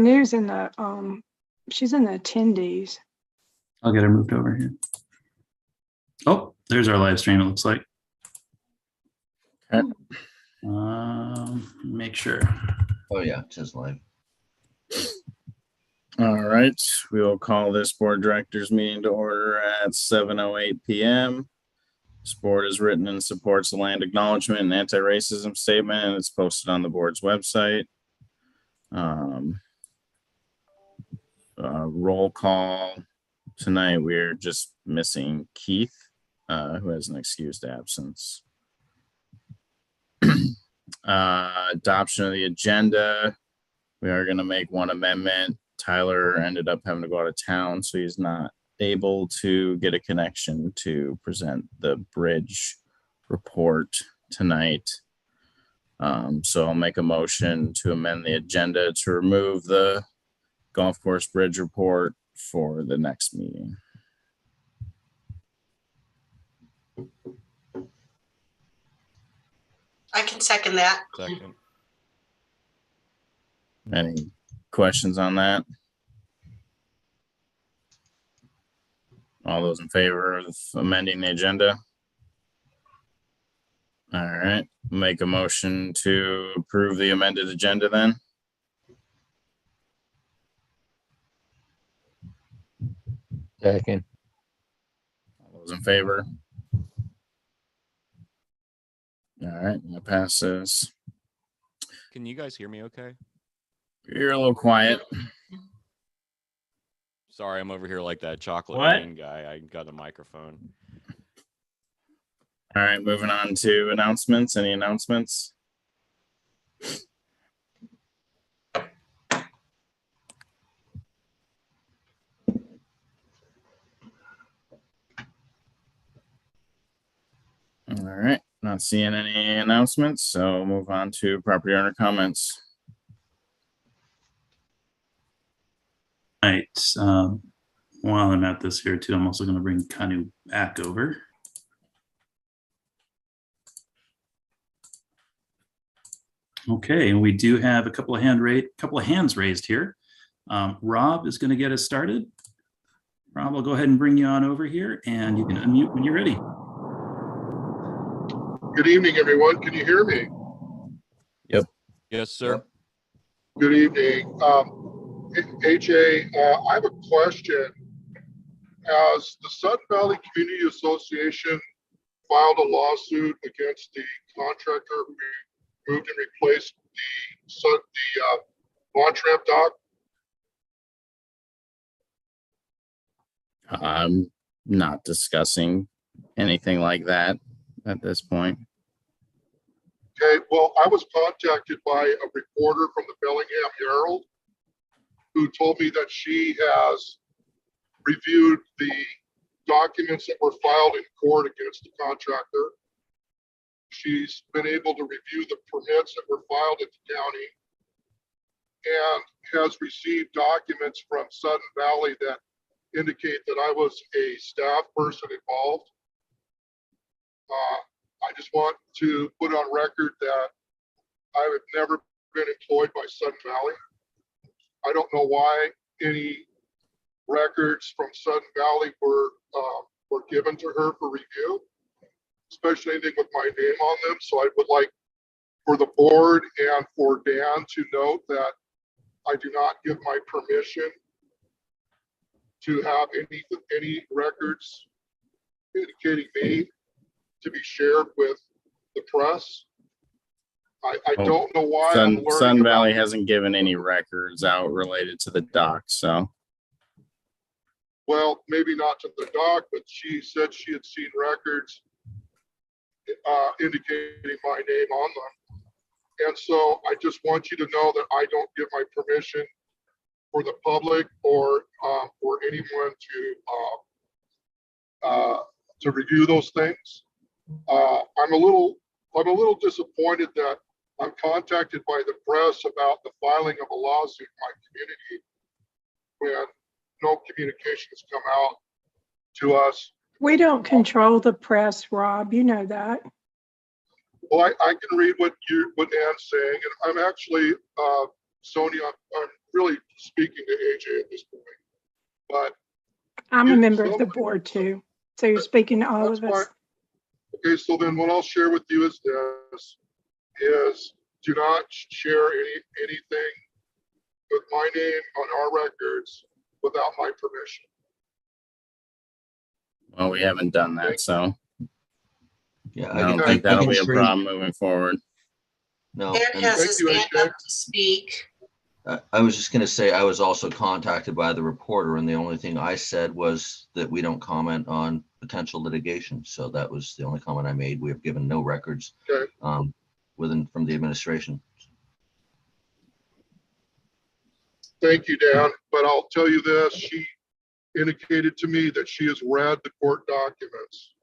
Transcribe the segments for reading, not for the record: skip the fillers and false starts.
News in the, she's in the attendees. I'll get her moved over here. Oh, there's our live stream, it looks like. Okay. Make sure. Oh, yeah, it says live. All right, we will call this board directors meeting to order at 7:08 p.m. This board is written and supports the land acknowledgement and anti-racism statement, and it's posted on the board's website. Roll call tonight. We're just missing Keith, who has an excused absence. Adoption of the agenda. We are going to make one amendment. Tyler ended up having to go out of town, so he's not able to get a connection to present the bridge report tonight. So I'll make a motion to amend the agenda to remove the golf course bridge report for the next meeting. I can second that. Second. Any questions on that? All those in favor of amending the agenda? All right, make a motion to approve the amended agenda then. Second. All those in favor? All right, that passes. Can you guys hear me okay? You're a little quiet. Sorry, I'm over here like that chocolate What? rain guy. I got a microphone. All right, moving on to announcements. Any announcements? All right, not seeing any announcements, so move on to property owner comments. All right. While I'm at this here too, I'm also going to bring Kanu back over. Okay, and we do have a couple of hands raised here. Rob is going to get us started. Rob, I'll go ahead and bring you on over here, and you can unmute when you're ready. Good evening, everyone. Can you hear me? Yes, sir. Good evening. AJ, I have a question. Has the Sudden Valley Community Association filed a lawsuit against the contractor who moved and replaced the launch ramp dock? I'm not discussing anything like that at this point. Okay, well, I was contacted by a reporter from the Bellingham Herald who told me that she has reviewed the documents that were filed in court against the contractor. She's been able to review the permits that were filed at the county and has received documents from Sudden Valley that indicate that I was a staff person involved. I just want to put on record that I have never been employed by Sudden Valley. I don't know why any records from Sudden Valley were given to her for review, especially anything with my name on them. So I would like for the board and for Dan to note that I do not give my permission to have any records indicating me to be shared with the press. I don't know why. Sun Valley hasn't given any records out related to the dock, so. Well, maybe not to the dock, but she said she had seen records indicating my name on them. And so I just want you to know that I don't give my permission for the public or for anyone to review those things. I'm a little disappointed that I'm contacted by the press about the filing of a lawsuit in my community when no communication has come out to us. We don't control the press, Rob. You know that. Well, I can read what Dan's saying, and I'm actually, Sonia, I'm really speaking to AJ at this point. But I'm a You- member of the somebody- board too. So you're speaking to all that's of us. fine. Okay, so then what I'll share with you is this, is do not share anything with my name on our records without my permission. Well, we haven't done that, so Yeah, I don't can- think I that'll can be a agree. problem moving forward. No, Ed and has Thank his you, hand AJ. up to speak. I was just gonna say, I was also contacted by the reporter, and the only thing I said was that we don't comment on potential litigation. So that was the only comment I made. We have given no records Okay. from the administration. Thank you, Dan, but I'll tell you this, she indicated to me that she has read the court documents.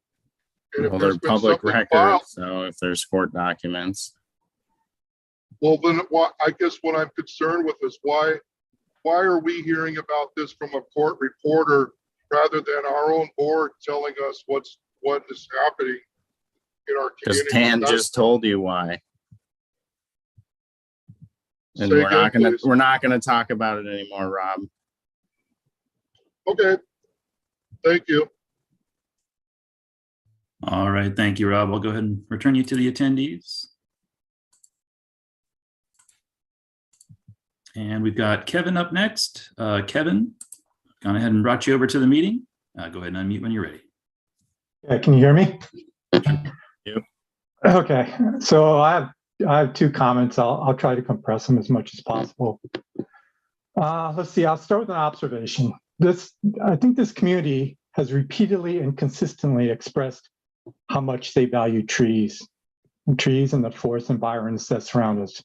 And if Well, there's they're been public something filed, records, so if there's court documents, well, then what, I guess what I'm concerned with is why are we hearing about this from a court reporter rather than our own board telling us what is happening in our because community? Dan just told you why. And Say we're not again, gonna please. we're not gonna talk about it anymore, Rob. Okay, thank you. All right, thank you, Rob. I'll go ahead and return you to the attendees. And we've got Kevin up next. Kevin, gone ahead and brought you over to the meeting. Go ahead and unmute when you're ready. Yeah, can you hear me? Yep. Okay, so I have two comments. I'll try to compress them as much as possible. Let's see. I'll start with an observation. I think this community has repeatedly and consistently expressed how much they value trees and the forest environs that surround us.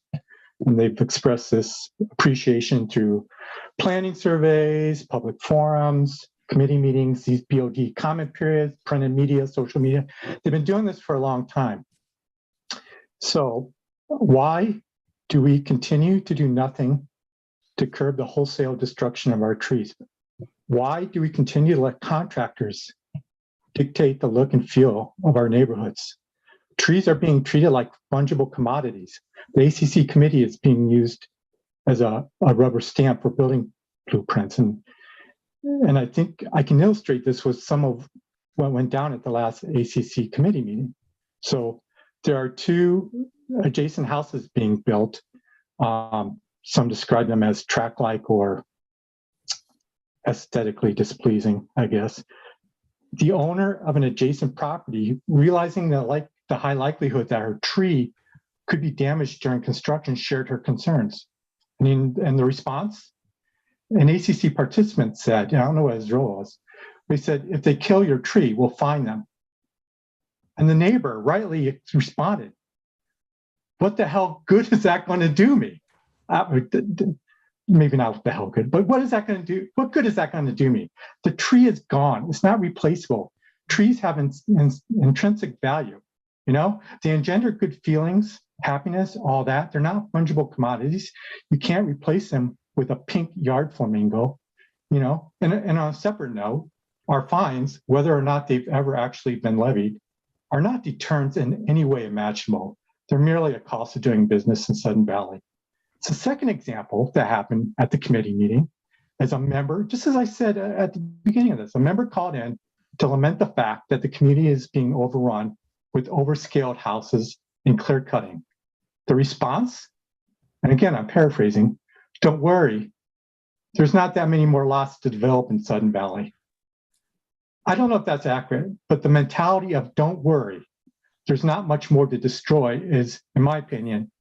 And they've expressed this appreciation through planning surveys, public forums, committee meetings, these BOD comment periods, printed media, social media. They've been doing this for a long time. So why do we continue to do nothing to curb the wholesale destruction of our trees? Why do we continue to let contractors dictate the look and feel of our neighborhoods? Trees are being treated like fungible commodities. The ACC committee is being used as a rubber stamp for building blueprints. And I think I can illustrate this with some of what went down at the last ACC committee meeting. So there are two adjacent houses being built. Some describe them as track-like or aesthetically displeasing, I guess. The owner of an adjacent property, realizing that the high likelihood that her tree could be damaged during construction, shared her concerns. And the response? An ACC participant said, I don't know what his role was, they said, if they kill your tree, we'll find them. And the neighbor rightly responded, what the hell good is that going to do me? Maybe not what the hell good, but what is that going to do? What good is that going to do me? The tree is gone. It's not replaceable. Trees have intrinsic value. They engender good feelings, happiness, all that. They're not fungible commodities. You can't replace them with a pink yard flamingo, And on a separate note, our fines, whether or not they've ever actually been levied, are not deterrents in any way imaginable. They're merely a cost of doing business in Sudden Valley. It's the second example that happened at the committee meeting. As a member, just as I said at the beginning of this, a member called in to lament the fact that the community is being overrun with overscaled houses and clear cutting. The response, and again, I'm paraphrasing, don't worry, there's not that many more lots to develop in Sudden Valley. I don't know if that's accurate, but the mentality of don't worry, there's not much more to destroy is, in my opinion,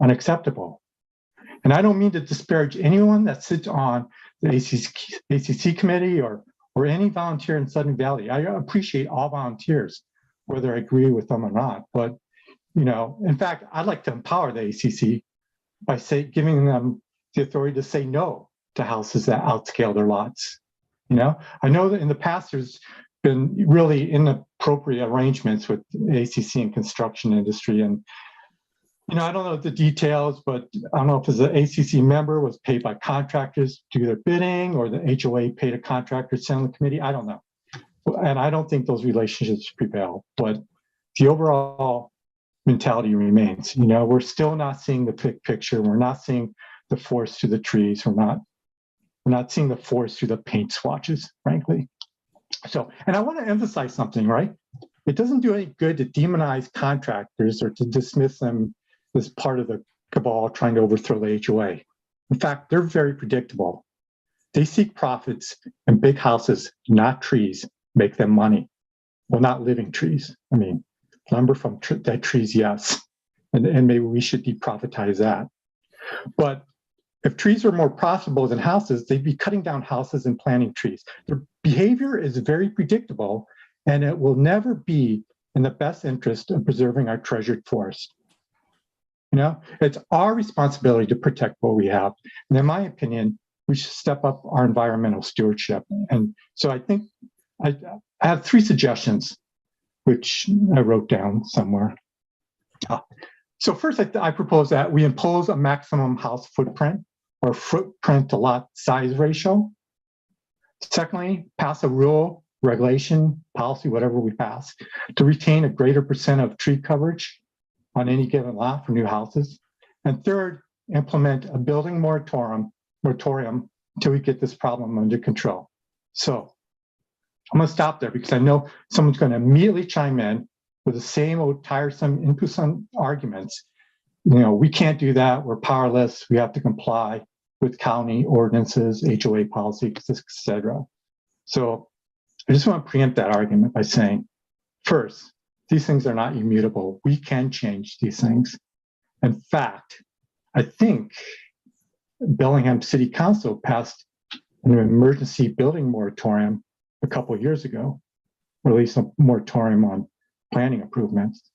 unacceptable. And I don't mean to disparage anyone that sits on the ACC committee or any volunteer in Sudden Valley. I appreciate all volunteers, whether I agree with them or not. But, in fact, I'd like to empower the ACC by giving them the authority to say no to houses that outscale their lots. I know that in the past there's been really inappropriate arrangements with the ACC and construction industry. And, I don't know the details, but I don't know if the ACC member was paid by contractors to do their bidding or the HOA paid a contractor to send on the committee. I don't know. And I don't think those relationships prevail, but the overall mentality remains. We're still not seeing the big picture. We're not seeing the forest through the trees. We're not seeing the forest through the paint swatches, frankly. So, and I want to emphasize something, right? It doesn't do any good to demonize contractors or to dismiss them as part of the cabal trying to overthrow the HOA. In fact, they're very predictable. They seek profits, and big houses, not trees, make them money. Well, not living trees. I mean, lumber from dead trees, yes. And maybe we should deprofitize that. But if trees were more profitable than houses, they'd be cutting down houses and planting trees. Their behavior is very predictable, and it will never be in the best interest of preserving our treasured forest. You know, it's our responsibility to protect what we have. And in my opinion, we should step up our environmental stewardship. And so I think I have 3 suggestions, which I wrote down somewhere. So first, I propose that we impose a maximum house footprint or footprint to lot size ratio. Secondly, pass a rule, regulation, policy, whatever we pass, to retain a greater percent of tree coverage on any given lot for new houses. And third, implement a building moratorium until we get this problem under control. So I'm going to stop there because I know someone's going to immediately chime in with the same old tiresome implicit arguments. You know, we can't do that. We're powerless. We have to comply with county ordinances, HOA policies, etc. So I just want to preempt that argument by saying, first, these things are not immutable. We can change these things. In fact, I think Bellingham City Council passed an emergency building moratorium a couple of years ago, or at least a moratorium on planning improvements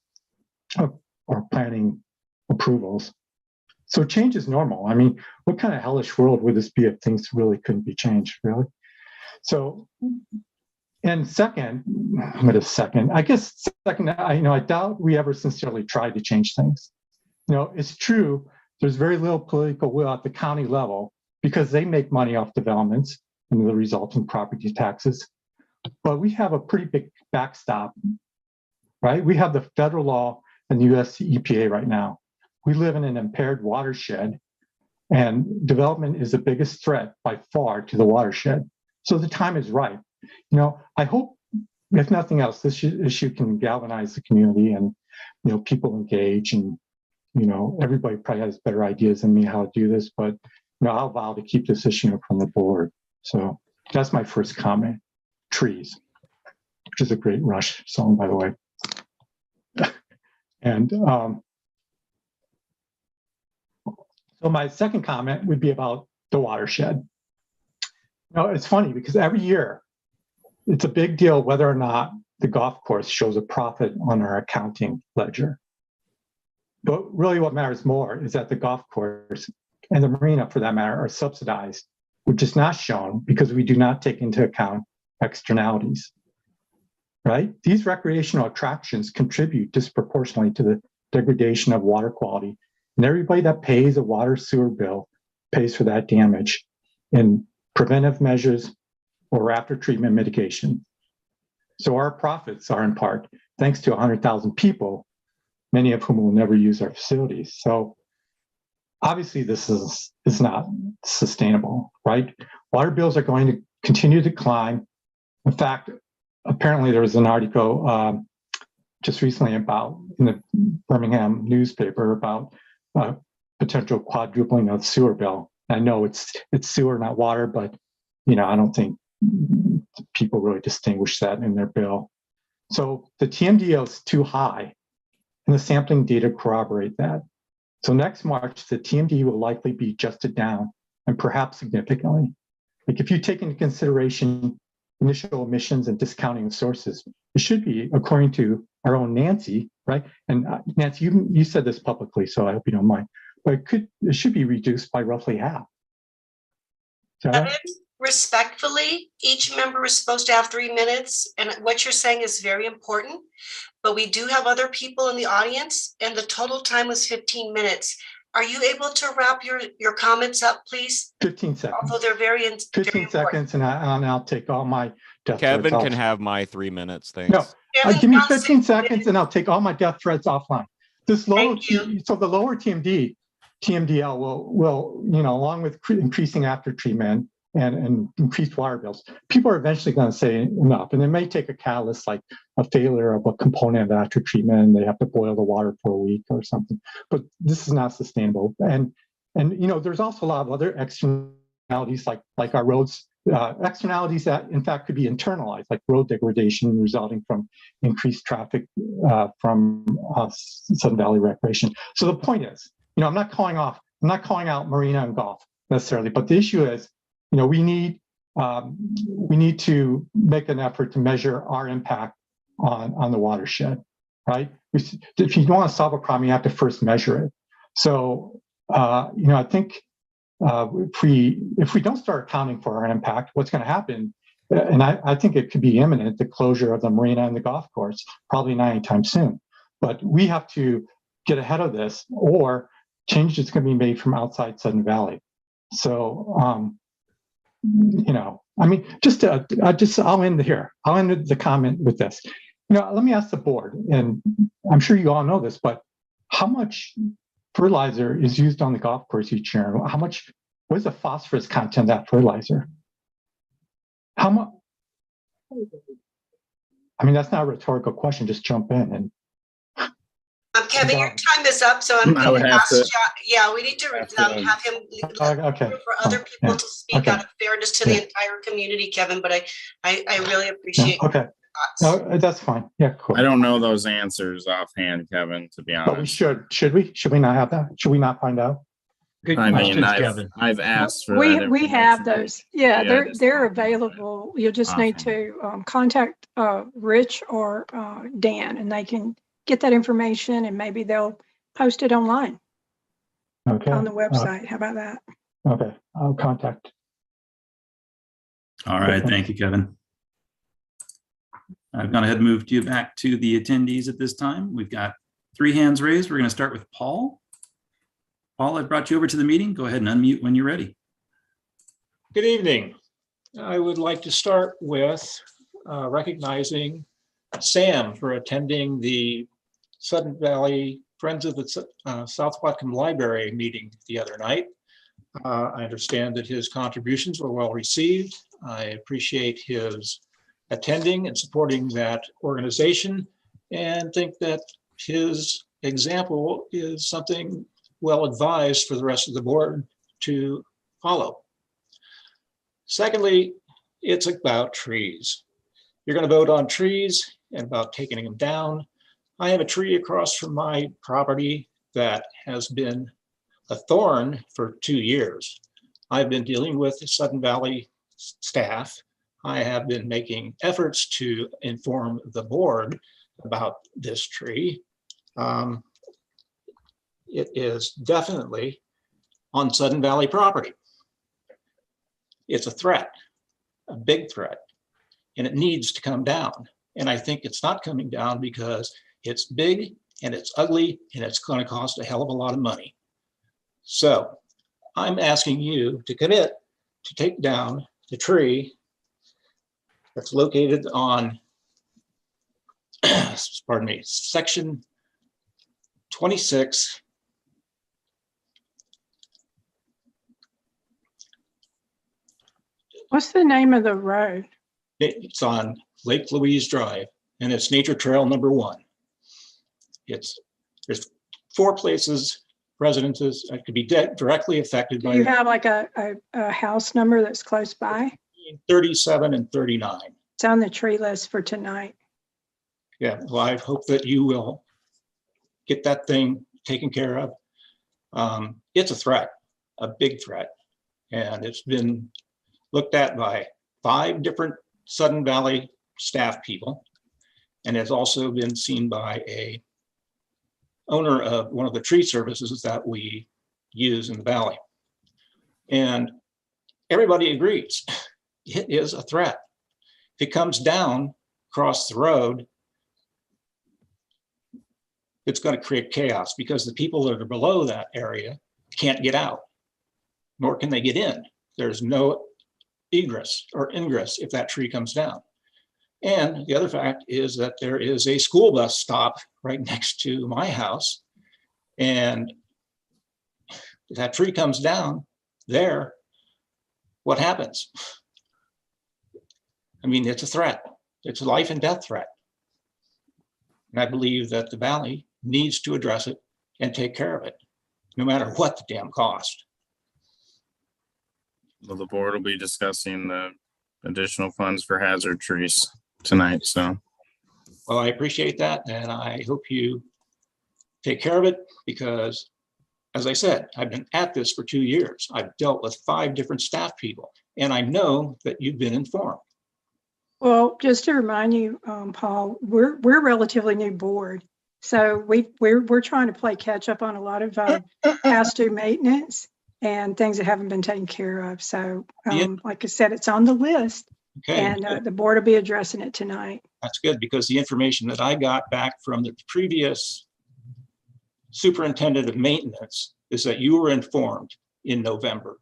or planning approvals. So change is normal. I mean, what kind of hellish world would this be if things really couldn't be changed, really? So, and second, I doubt we ever sincerely tried to change things. You know, it's true, there's very little political will at the county level because they make money off developments and the resulting property taxes. But we have a pretty big backstop, right? We have the federal law and the US EPA right now. We live in an impaired watershed, and development is the biggest threat by far to the watershed. So the time is right. You know, I hope, if nothing else, this issue can galvanize the community and, you know, people engage, and, you know, everybody probably has better ideas than me how to do this, but, you know, I'll vow to keep this issue from the board. So that's my first comment. Trees, which is a great Rush song, by the way. And so my second comment would be about the watershed. Now, it's funny because every year it's a big deal whether or not the golf course shows a profit on our accounting ledger. But really what matters more is that the golf course and the marina, for that matter, are subsidized, which is not shown because we do not take into account externalities, right? These recreational attractions contribute disproportionately to the degradation of water quality, and everybody that pays a water sewer bill pays for that damage in preventive measures or after treatment mitigation. So our profits are in part thanks to 100,000 people, many of whom will never use our facilities. So obviously this is not sustainable, right? Water bills are going to continue to climb. In fact, apparently there was an article just recently about in the Birmingham newspaper about potential quadrupling of sewer bill. I know it's sewer, not water, but you know, I don't think people really distinguish that in their bill. So the TMDL is too high, and the sampling data corroborate that. So next March, the TMD will likely be adjusted down, and perhaps significantly. Like if you take into consideration initial emissions and discounting of sources, it should be, according to our own Nancy, right? And Nancy, you said this publicly, so I hope you don't mind. But it should be reduced by roughly half. Kevin, respectfully, each member is supposed to have 3 minutes, and what you're saying is very important, but we do have other people in the audience, and the total time was 15 minutes. Are you able to wrap your comments up, please? 15 seconds. Although they're very 15 seconds, and I'll take all my death Kevin threats can off. have my 3 minutes. Thanks. No, give me 15 seconds, and I'll take all my death threats offline. This lower, Thank you. so the lower TMD TMDL will along with increasing after treatment and increased water bills, people are eventually going to say enough. And it may take a catalyst like a failure of a component of after treatment, and they have to boil the water for a week or something. But this is not sustainable. And there's also a lot of other externalities like our roads, externalities that in fact could be internalized, like road degradation resulting from increased traffic from Sudden Valley Recreation. So the point is, I'm not calling out marina and golf necessarily, but the issue is, we need to make an effort to measure our impact on the watershed, right? If you want to solve a problem, you have to first measure it. So, I think if we don't start accounting for our impact, what's going to happen? And I think it could be imminent, the closure of the marina and the golf course, probably not anytime soon. But we have to get ahead of this, or change is going to be made from outside Sudden Valley. So, I'll end here. I'll end the comment with this. Let me ask the board, and I'm sure you all know this, but how much fertilizer is used on the golf course each year? What is the phosphorus content of that fertilizer? How much? That's not a rhetorical question. Just jump in and. Kevin, your time is up, so I'm going to ask John. Yeah, we need to have him okay. for other people to speak out of fairness to the entire community, Kevin. But I really appreciate. Okay. No, that's fine. Yeah, cool. I don't know those answers offhand, Kevin, to be honest. But we should. Should we? Should we not have that? Should we not find out? Good questions, Kevin. I've asked for that. We have those. Yeah, Yeah, they're available. You'll just need to contact Rich or Dan, and they can get that information, and maybe they'll post it online on the website. How about that? Okay, I'll contact. All right, thank you, Kevin. I've gone ahead and moved you back to the attendees at this time. We've got 3 hands raised. We're going to start with Paul. Paul, I brought you over to the meeting. Go ahead and unmute when you're ready. Good evening. I would like to start with recognizing Sam for attending the Sudden Valley Friends of the South Whatcom Library meeting the other night. I understand that his contributions were well received. I appreciate his attending and supporting that organization, and think that his example is something well advised for the rest of the board to follow. Secondly, it's about trees. You're going to vote on trees and about taking them down. I have a tree across from my property that has been a thorn for 2 years. I've been dealing with the Sudden Valley staff. I have been making efforts to inform the board about this tree. It is definitely on Sudden Valley property. It's a threat, a big threat, and it needs to come down. And I think it's not coming down because it's big and it's ugly and it's going to cost a hell of a lot of money. So I'm asking you to commit to take down the tree that's located on, pardon me, section 26. What's the name of the road? It's on Lake Louise Drive, and it's Nature Trail number 1. There's 4 places, residences that could be directly affected by. Do you have like a house number that's close by? 37 and 39. It's on the tree list for tonight. Yeah, well, I hope that you will get that thing taken care of. It's a threat, a big threat, and it's been looked at by 5 different Sudden Valley staff people, and has also been seen by a owner of one of the tree services that we use in the valley. And everybody agrees it is a threat. If it comes down across the road, it's going to create chaos because the people that are below that area can't get out, nor can they get in. There's no egress or ingress if that tree comes down. And the other fact is that there is a school bus stop right next to my house. And if that tree comes down there, what happens? I mean, it's a threat. It's a life and death threat. And I believe that the valley needs to address it and take care of it, no matter what the damn cost. Well, the board will be discussing the additional funds for hazard trees tonight, so. Well, I appreciate that, and I hope you take care of it, because, as I said, I've been at this for 2 years. I've dealt with 5 different staff people, and I know that you've been informed. Well, just to remind you, Paul, we're a relatively new board. So we're trying to play catch up on a lot of past due maintenance and things that haven't been taken care of. So like I said, it's on the list, Okay, and the board will be addressing it tonight. that's good, because the information that I got back from the previous superintendent of maintenance is that you were informed in November.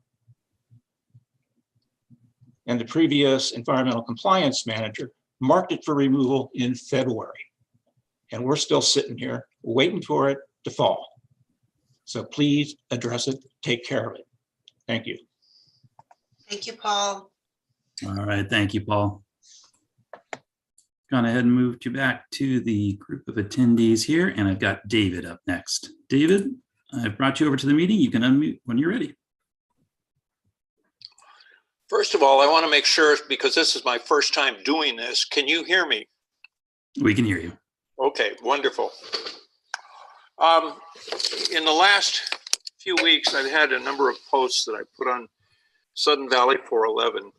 And the previous environmental compliance manager marked it for removal in February. And we're still sitting here waiting for it to fall. So please address it, take care of it. Thank you. Thank you, Paul. All right, thank you, Paul. Gone ahead and moved you back to the group of attendees here, and I've got David up next. David, I've brought you over to the meeting. You can unmute when you're ready. First of all, I want to make sure, because this is my first time doing this, can you hear me? We can hear you. Okay, wonderful. In the last few weeks, I've had a number of posts that I put on Sudden Valley 411.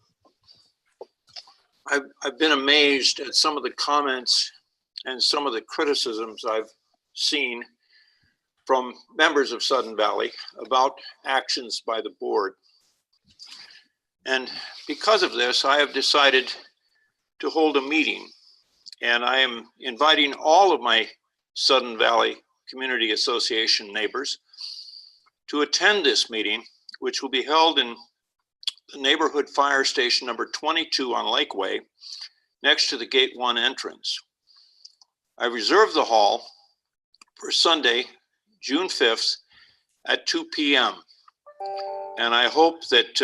I've been amazed at some of the comments and some of the criticisms I've seen from members of Sudden Valley about actions by the board. And because of this, I have decided to hold a meeting, and I am inviting all of my Sudden Valley Community Association neighbors to attend this meeting, which will be held in the neighborhood fire station number 22 on Lakeway, next to the Gate 1 entrance. I reserved the hall for Sunday, June 5th at 2 p.m. And I hope that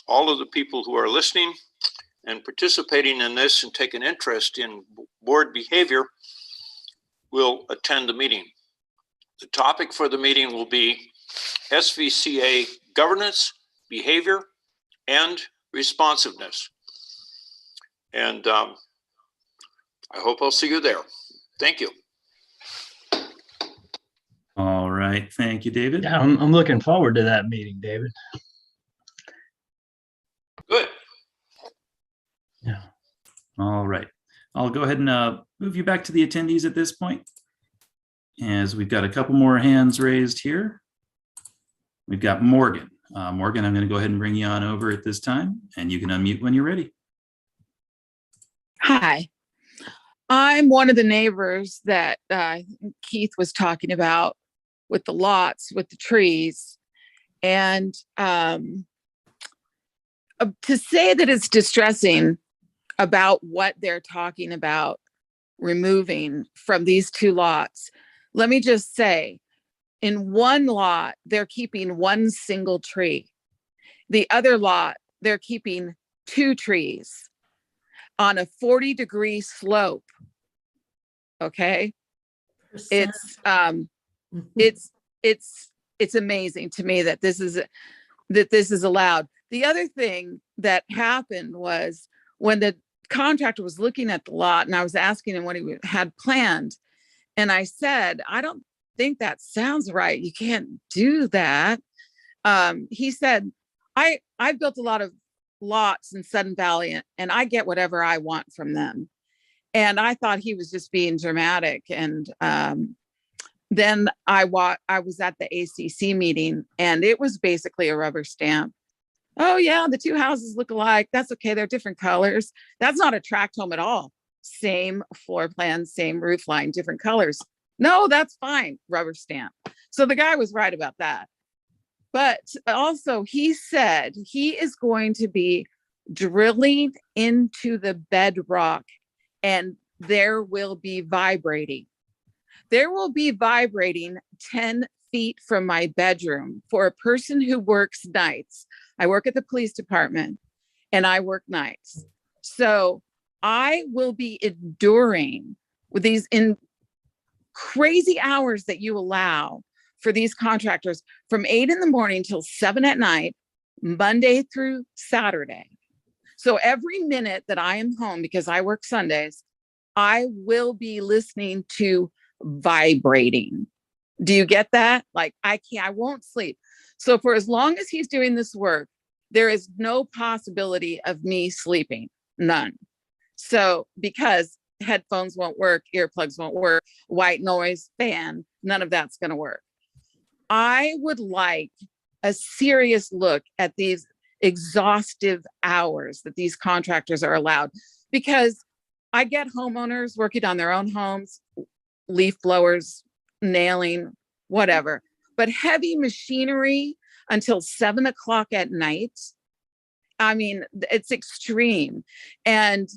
all of the people who are listening and participating in this and take an interest in board behavior will attend the meeting. The topic for the meeting will be SVCA governance, behavior, and responsiveness. And I hope I'll see you there. Thank you. All right, thank you, David. Yeah, I'm looking forward to that meeting, David. Good. Yeah. All right. I'll go ahead and move you back to the attendees at this point, as we've got a couple more hands raised here. We've got Morgan. Morgan, I'm going to go ahead and bring you on over at this time, and you can unmute when you're ready. Hi. I'm one of the neighbors that Keith was talking about with the lots, with the trees. And to say that it's distressing about what they're talking about removing from these 2 lots, let me just say, in one lot, they're keeping 1 single tree. The other lot, they're keeping 2 trees on a 40-degree slope. Okay. It's amazing to me that this is allowed. The other thing that happened was when the contractor was looking at the lot, and I was asking him what he had planned, and I said, I don't think that sounds right. You can't do that. He said, I've built a lot of lots in Sudden Valley, and I get whatever I want from them. And I thought he was just being dramatic. And then I was at the ACC meeting, and it was basically a rubber stamp. Oh yeah, the 2 houses look alike. That's okay. They're different colors. That's not a tract home at all. Same floor plan, same roof line, different colors. No, that's fine. Rubber stamp. So the guy was right about that. But also he said he is going to be drilling into the bedrock, and there will be vibrating. There will be vibrating 10 feet from my bedroom for a person who works nights. I work at the police department and I work nights. So I will be enduring with these crazy hours that you allow for these contractors from 8 in the morning till 7 at night, Monday through Saturday. So every minute that I am home, because I work Sundays, I will be listening to vibrating. Do you get that? Like I won't sleep. So for as long as he's doing this work, there is no possibility of me sleeping, none. So because headphones won't work, earplugs won't work, white noise, fan, none of that's going to work. I would like a serious look at these exhaustive hours that these contractors are allowed, because I get homeowners working on their own homes, leaf blowers, nailing, whatever, but heavy machinery until 7 o'clock at night. I mean, it's extreme. And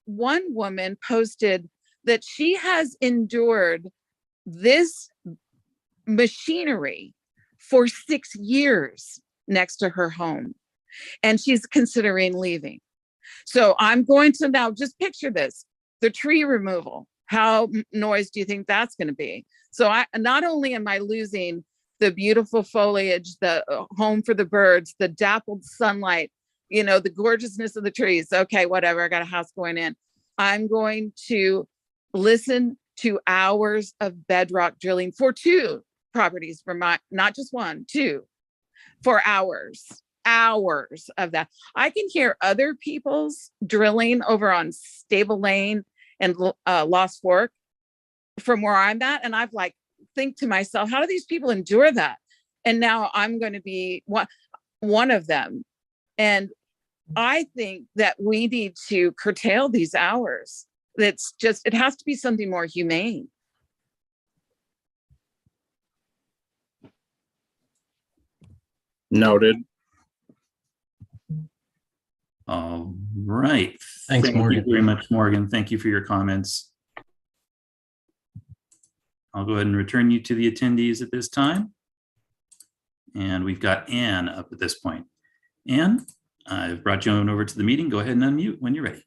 one woman posted that she has endured this machinery for 6 years next to her home, and she's considering leaving. So I'm going to now just picture this, the tree removal. How noise do you think that's going to be? So not only am I losing the beautiful foliage, the home for the birds, the dappled sunlight, the gorgeousness of the trees. Okay, whatever, I got a house going in. I'm going to listen to hours of bedrock drilling for 2 properties, for not just 1, 2, for hours of that. I can hear other people's drilling over on Stable Lane and Lost Fork from where I'm at. And I've think to myself, how do these people endure that? And now I'm going to be one of them. And I think that we need to curtail these hours. It has to be something more humane. Noted. All right. Thanks, Thank Morgan. you very much, Morgan. Thank you for your comments. I'll go ahead and return you to the attendees at this time. And we've got Anne up at this point. Anne, I've brought you on over to the meeting. Go ahead and unmute when you're ready.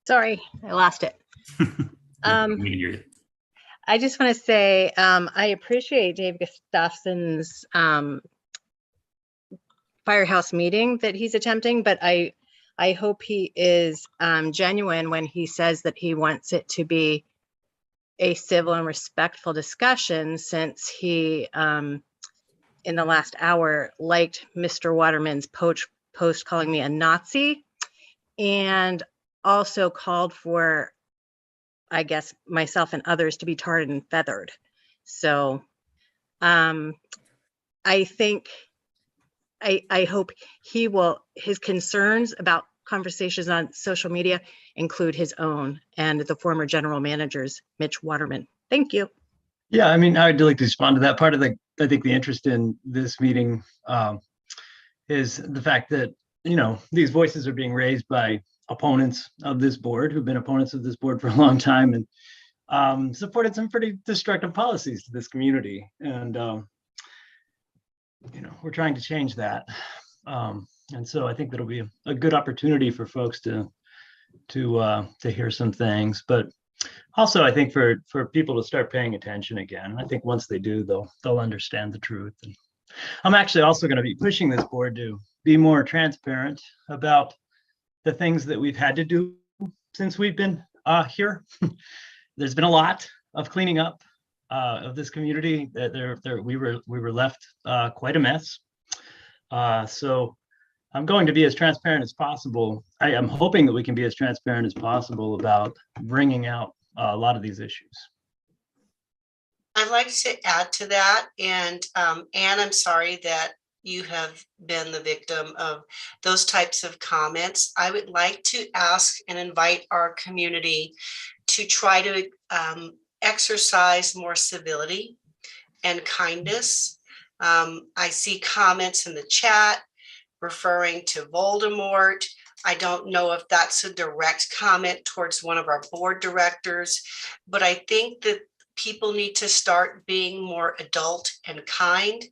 Sorry, I lost it. We can hear you. I just want to say I appreciate Dave Gustafson's firehouse meeting that he's attempting, but I hope he is genuine when he says that he wants it to be a civil and respectful discussion, since he, in the last hour, liked Mr. Waterman's post calling me a Nazi, and also called for, I guess, myself and others to be tarred and feathered. So I think, I hope his concerns about conversations on social media include his own and the former general manager's, Mitch Waterman. Thank you. Yeah, I mean, I'd like to respond to that. Part of I think the interest in this meeting is the fact that, these voices are being raised by opponents of this board who've been opponents of this board for a long time and supported some pretty destructive policies to this community. And, we're trying to change that. And so I think that'll be a good opportunity for folks to hear some things, but also I think for people to start paying attention again. I think once they do, they'll understand the truth. And I'm actually also going to be pushing this board to be more transparent about the things that we've had to do since we've been here. There's been a lot of cleaning up of this community. We were left quite a mess. So I'm going to be as transparent as possible. I am hoping that we can be as transparent as possible about bringing out a lot of these issues. I'd like to add to that. And Anne, I'm sorry that you have been the victim of those types of comments. I would like to ask and invite our community to try to exercise more civility and kindness. I see comments in the chat referring to Voldemort. I don't know if that's a direct comment towards one of our board directors, but I think that people need to start being more adult and kind.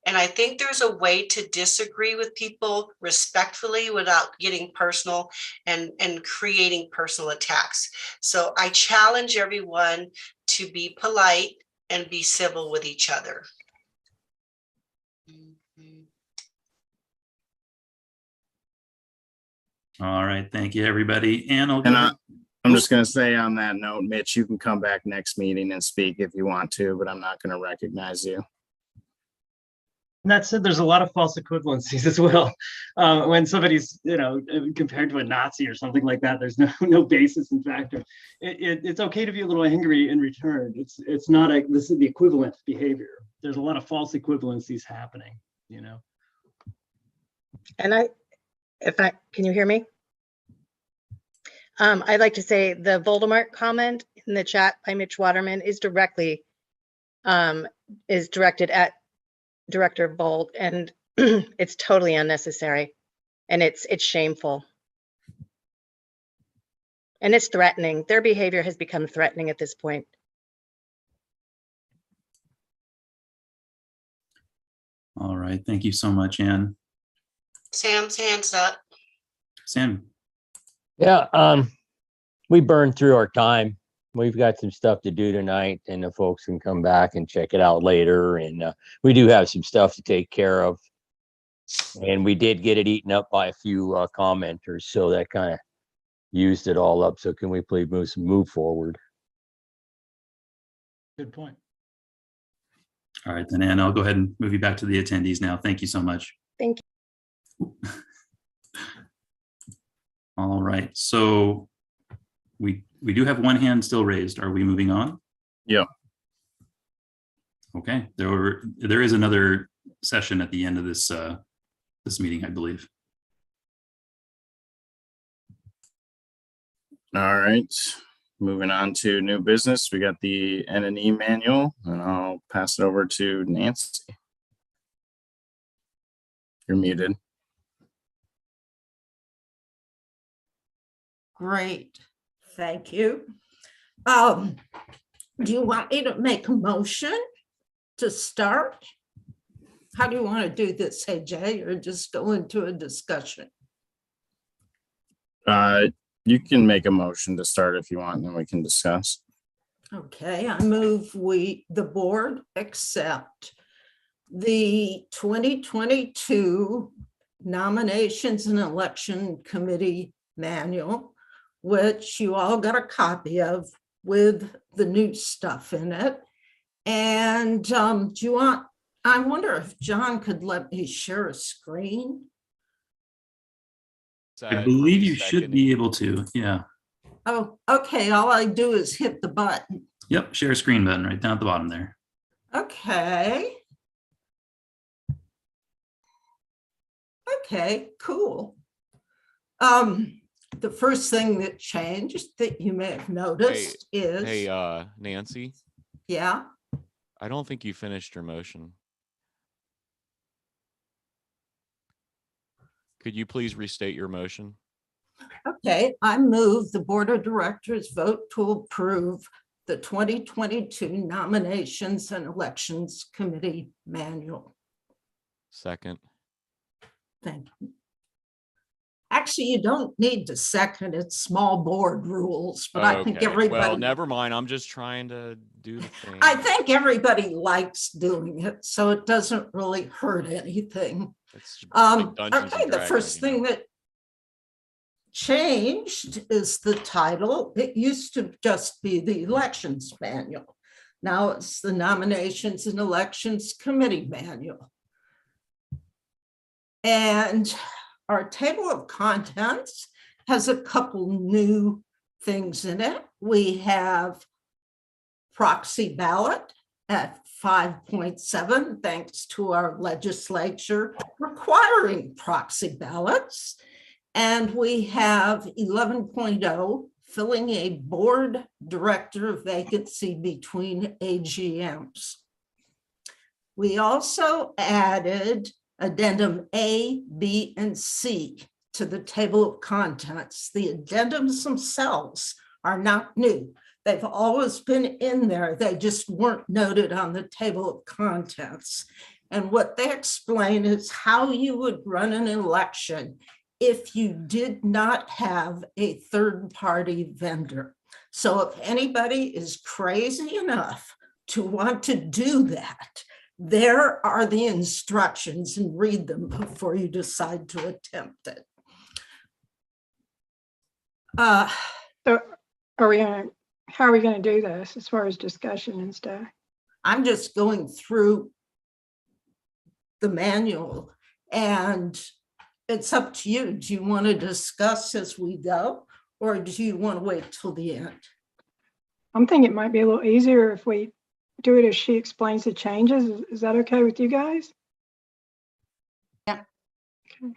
And I think there's a way to disagree with people respectfully without getting personal and creating personal attacks. So I challenge everyone to be polite and be civil with each other. All right, thank you, everybody. And I'm just going to say on that note, Mitch, you can come back next meeting and speak if you want to, but I'm not going to recognize you. And that said, there's a lot of false equivalencies as well. When somebody's, compared to a Nazi or something like that, there's no basis in fact. It's okay to be a little angry in return. It's not this is the equivalent behavior. There's a lot of false equivalencies happening, And can you hear me? I'd like to say the Voldemort comment in the chat by Mitch Waterman is directed at Director Bolt, and it's totally unnecessary, and it's shameful, and it's threatening. Their behavior has become threatening at this point. all right, thank you so much, Ann. Sam's hands up. Sam. Yeah, we burned through our time. We've got some stuff to do tonight, and the folks can come back and check it out later. And we do have some stuff to take care of. And we did get it eaten up by a few commenters, so that kind of used it all up. So can we please move forward? Good point. All right, then, Ann, I'll go ahead and move you back to the attendees now. Thank you so much. Thank you. All right, so we do have one hand still raised. Are we moving on? Yeah. Okay, there is another session at the end of this this meeting, I believe. All right, moving on to new business. We got the N&E manual, and I'll pass it over to Nancy. You're muted. Great, thank you. Do you want me to make a motion to start? How do you want to do this, AJ, or just go into a discussion? You can make a motion to start if you want, and then we can discuss. Okay, I move the board accept the 2022 Nominations and Election Committee Manual, which you all got a copy of with the new stuff in it. And I wonder if John could let me share a screen. I believe you should be able to, yeah. Oh, okay, all I do is hit the button. Yep, share screen button right down at the bottom there. Okay. Okay, cool. The first thing that changed that you may have noticed is... Hey, Nancy? Yeah? I don't think you finished your motion. Could you please restate your motion? Okay, I move the Board of Directors vote to approve the 2022 Nominations and Elections Committee Manual. Second. Thank you. Actually, you don't need to second, it's small board rules, but I think everybody... Well, never mind, I'm just trying to do the thing. I think everybody likes doing it, so it doesn't really hurt anything. Okay, the first thing that changed is the title. It used to just be the Elections Manual. Now it's the Nominations and Elections Committee Manual. And our table of contents has a couple new things in it. We have proxy ballot at 5.7, thanks to our legislature requiring proxy ballots. And we have 11.0, filling a board director vacancy between AGMs. We also added addendum A, B, and C to the table of contents. The addendums themselves are not new. They've always been in there. They just weren't noted on the table of contents. And what they explain is how you would run an election if you did not have a third-party vendor. So if anybody is crazy enough to want to do that, there are the instructions, and read them before you decide to attempt it. So how are we going to do this as far as discussion and stuff? I'm just going through the manual, and it's up to you. Do you want to discuss as we go, or do you want to wait till the end? I'm thinking it might be a little easier if we do it as she explains the changes. Is that okay with you guys? Yeah. Okay.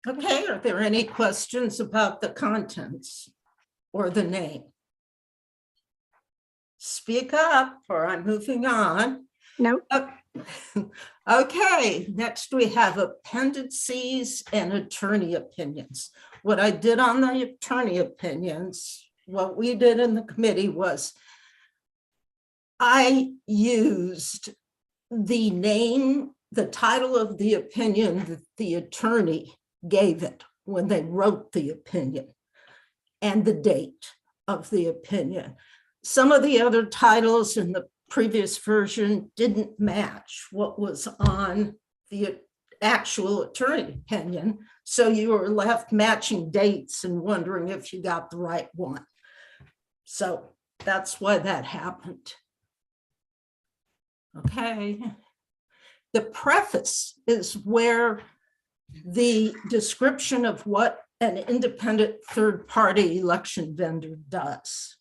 Okay, are there any questions about the contents or the name? Speak up or I'm moving on. Nope. Okay, next we have appendices and attorney opinions. What I did on the attorney opinions, what we did in the committee was I used the name, the title of the opinion that the attorney gave it when they wrote the opinion, and the date of the opinion. Some of the other titles in the previous version didn't match what was on the actual attorney opinion. So you were left matching dates and wondering if you got the right one. So that's why that happened. Okay. The preface is where the description of what an independent third-party election vendor does.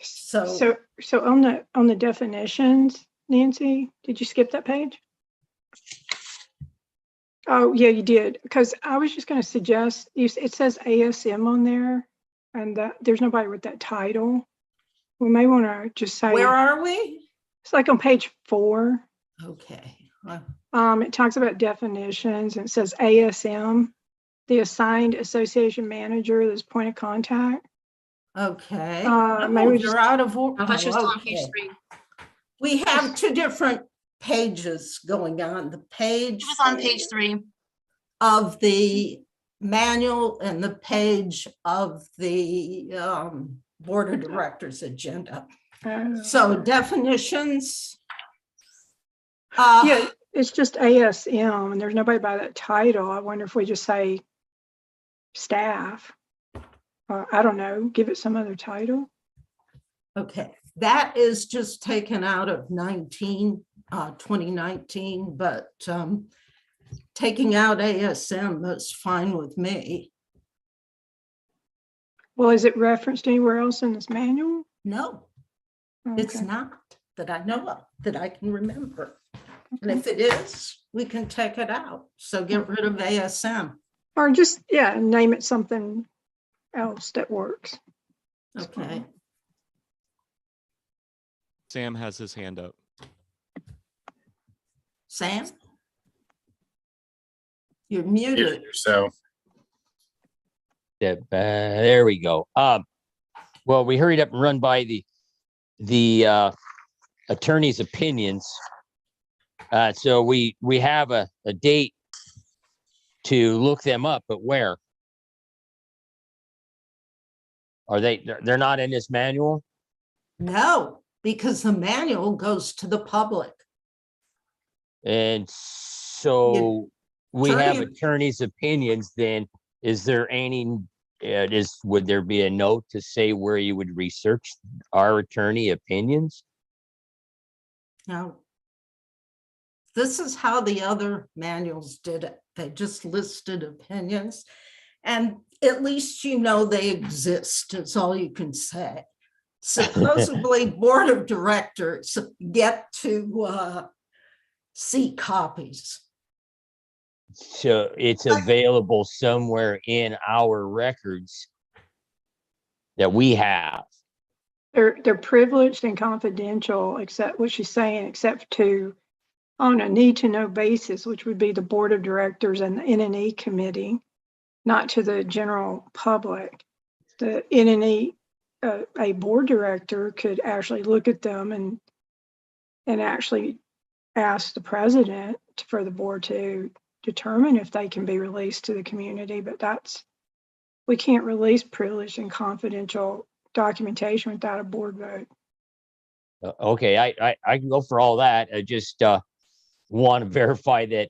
So on the definitions, Nancy, did you skip that page? Oh, yeah, you did. Because I was just going to suggest, it says ASM on there, and that there's nobody with that title. We may want to just say. Where are we? It's like on page 4. Okay. It talks about definitions, and it says ASM, the assigned association manager, that's point of contact. Okay. Maybe you're out of order. That's just on page 3. We have two different pages going on. The page It was on page 3. of the manual and the page of the board of directors agenda. So definitions. Yeah, it's just ASM, and there's nobody by that title. I wonder if we just say staff. I don't know, give it some other title. Okay, that is just taken out of 2019, but taking out ASM is fine with me. Well, is it referenced anywhere else in this manual? No, Okay. it's not that I know of, that I can remember. And if it is, we can take it out. So get rid of ASM. Or just, yeah, name it something else that works. Okay. Sam has his hand up. Sam? You're muted. So There we go. Well, we hurried up and run by the attorney's opinions. So we have a date to look them up, but where? Are they're not in this manual? No, because the manual goes to the public. And so we have Attorney- attorney's opinions. Then is there any, would there be a note to say where you would research our attorney opinions? Now, this is how the other manuals did it. They just listed opinions, and at least you know they exist. It's all you can say. Supposedly, board of directors get to see copies. So it's available somewhere in our records that we have. They're privileged and confidential, except what she's saying, except to on a need-to-know basis, which would be the board of directors and the NNE committee, not to the general public. The NNE, a board director could actually look at them and actually ask the president for the board to determine if they can be released to the community. But we can't release privileged and confidential documentation without a board vote. Okay, I can go for all that. I just want to verify that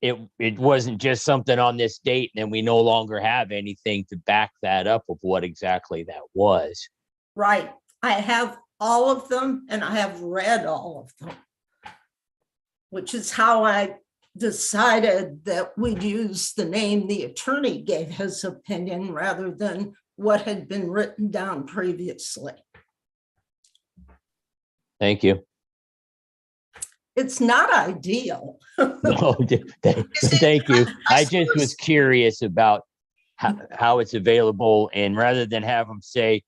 it wasn't just something on this date and then we no longer have anything to back that up of what exactly that was. Right. I have all of them and I have read all of them, which is how I decided that we'd use the name the attorney gave his opinion rather than what had been written down previously. Thank you. It's not ideal. No, thank you. I just was curious about how it's available, and rather than have them say,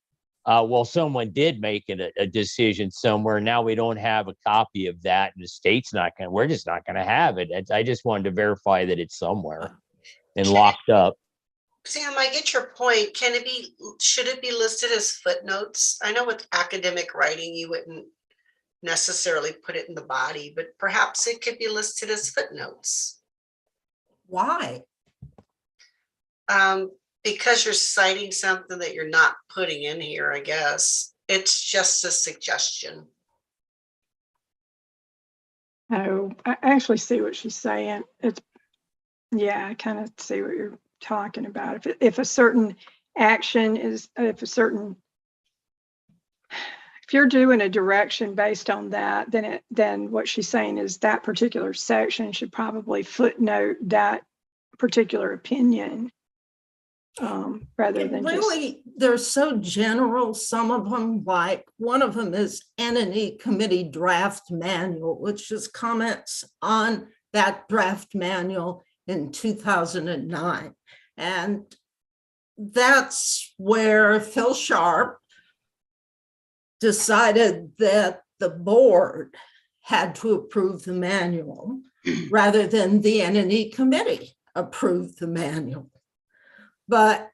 well, someone did make a decision somewhere, now we don't have a copy of that, and the state's not going to, we're just not going to have it. I just wanted to verify that it's somewhere and locked up. Sam, I get your point. Should it be listed as footnotes? I know with academic writing, you wouldn't necessarily put it in the body, but perhaps it could be listed as footnotes. Why? Because you're citing something that you're not putting in here, I guess. It's just a suggestion. Oh, I actually see what she's saying. Yeah, I kind of see what you're talking about. If a certain action is, if you're doing a direction based on that, then what she's saying is that particular section should probably footnote that particular opinion, rather than really, they're so general. Some of them, like one of them is NNE committee draft manual, which is comments on that draft manual in 2009. And that's where Phil Sharp decided that the board had to approve the manual rather than the NNE committee approve the manual. But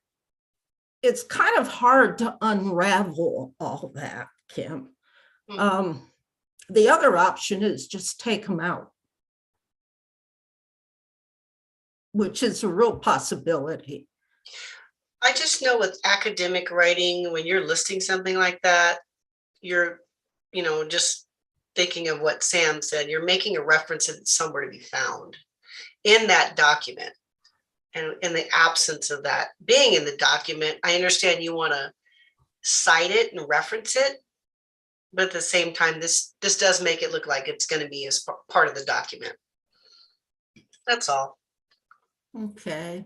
it's kind of hard to unravel all that, Kim. The other option is just take them out, which is a real possibility. I just know with academic writing, when you're listing something like that, you're, just thinking of what Sam said, you're making a reference that it's somewhere to be found in that document. And in the absence of that being in the document, I understand you want to cite it and reference it, but at the same time, this does make it look like it's going to be as part of the document. That's all. Okay.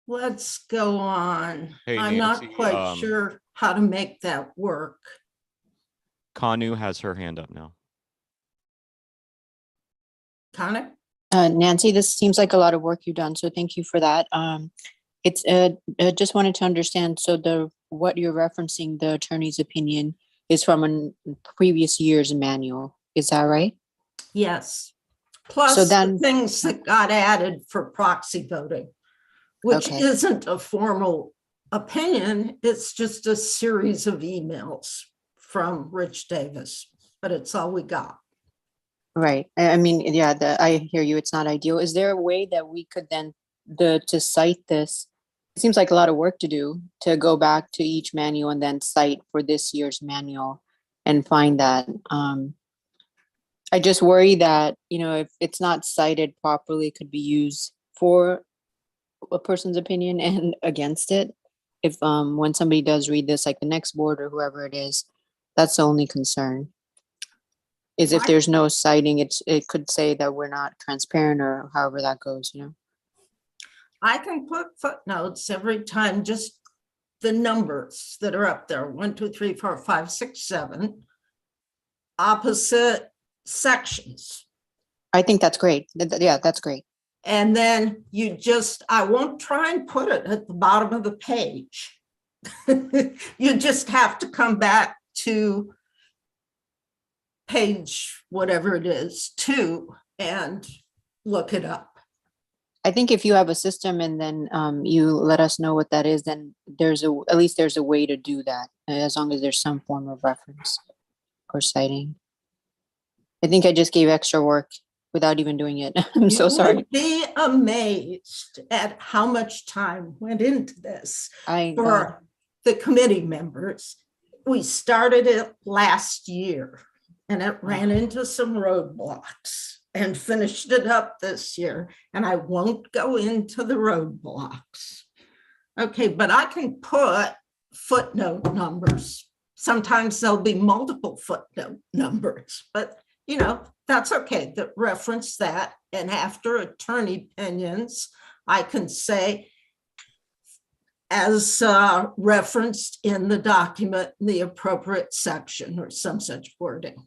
Let's go on. Hey, I'm Nancy, not quite sure how to make that work. Kanu has her hand up now. Connor? Nancy, this seems like a lot of work you've done, so thank you for that. It's just wanted to understand, so what you're referencing, the attorney's opinion, is from a previous year's manual. Is that right? Yes. Plus So then, the things that got added for proxy voting, which isn't a formal opinion. It's just a series of emails from Rich Davis, but it's all we got. right. I mean, yeah, I hear you. It's not ideal. Is there a way that we could then to cite this? It seems like a lot of work to do, to go back to each manual and then cite for this year's manual and find that. I just worry that, if it's not cited properly, it could be used for a person's opinion and against it. If when somebody does read this, like the next board or whoever it is, that's the only concern. Is if there's no citing, it could say that we're not transparent or however that goes, I can put footnotes every time, just the numbers that are up there, 1, 2, 3, 4, 5, 6, 7, opposite sections. I think that's great. Yeah, that's great. And then I won't try and put it at the bottom of the page. You just have to come back to page, whatever it is, 2, and look it up. I think if you have a system and then you let us know what that is, then at least there's a way to do that, as long as there's some form of reference or citing. I think I just gave extra work without even doing it. I'm so sorry. You would be amazed at how much time went into this for the committee members. We started it last year and it ran into some roadblocks and finished it up this year. And I won't go into the roadblocks. Okay, but I can put footnote numbers. Sometimes there'll be multiple footnote numbers, but you know, that's okay, that reference that. And after attorney opinions, I can say, as referenced in the document, the appropriate section or some such wording.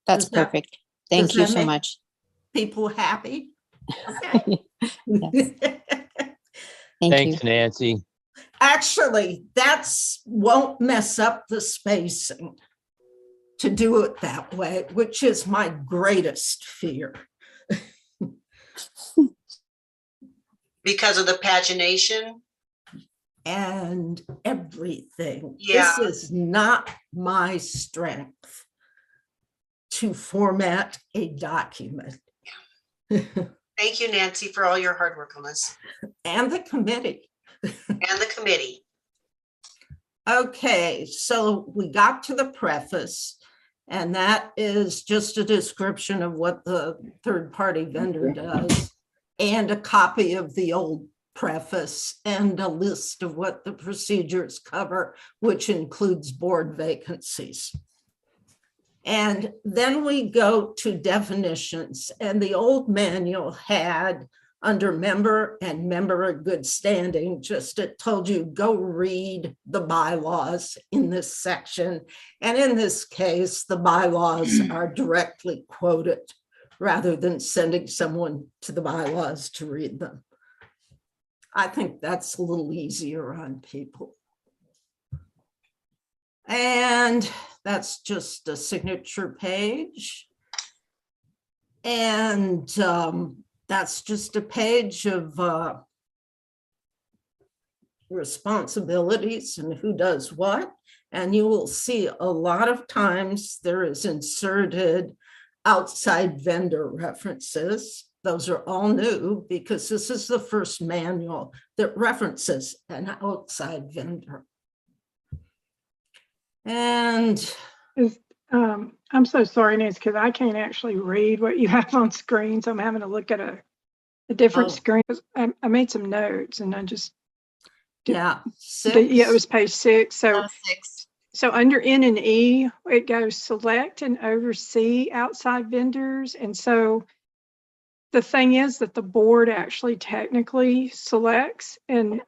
That's perfect. Thank you so much. People happy? Okay. Thanks, Nancy. Actually, won't mess up the spacing to do it that way, which is my greatest fear. Because of the pagination? And everything. Yeah. This is not my strength to format a document. Thank you, Nancy, for all your hard work on this. And the committee. And the committee. Okay, so we got to the preface, and that is just a description of what the third-party vendor does, and a copy of the old preface, and a list of what the procedures cover, which includes board vacancies. And then we go to definitions, and the old manual had under member and member of good standing, just it told you go read the bylaws in this section. And in this case, the bylaws are directly quoted rather than sending someone to the bylaws to read them. I think that's a little easier on people. And that's just a signature page. And that's just a page of responsibilities and who does what. And you will see a lot of times there is inserted outside vendor references. Those are all new because this is the first manual that references an outside vendor. And I'm so sorry, Nancy, because I can't actually read what you have on screen. So I'm having to look at a different screen. I made some notes and I just. Yeah. Yeah, it was page 6. So, so under N and E, it goes select and oversee outside vendors. And so the thing is that the board actually technically selects and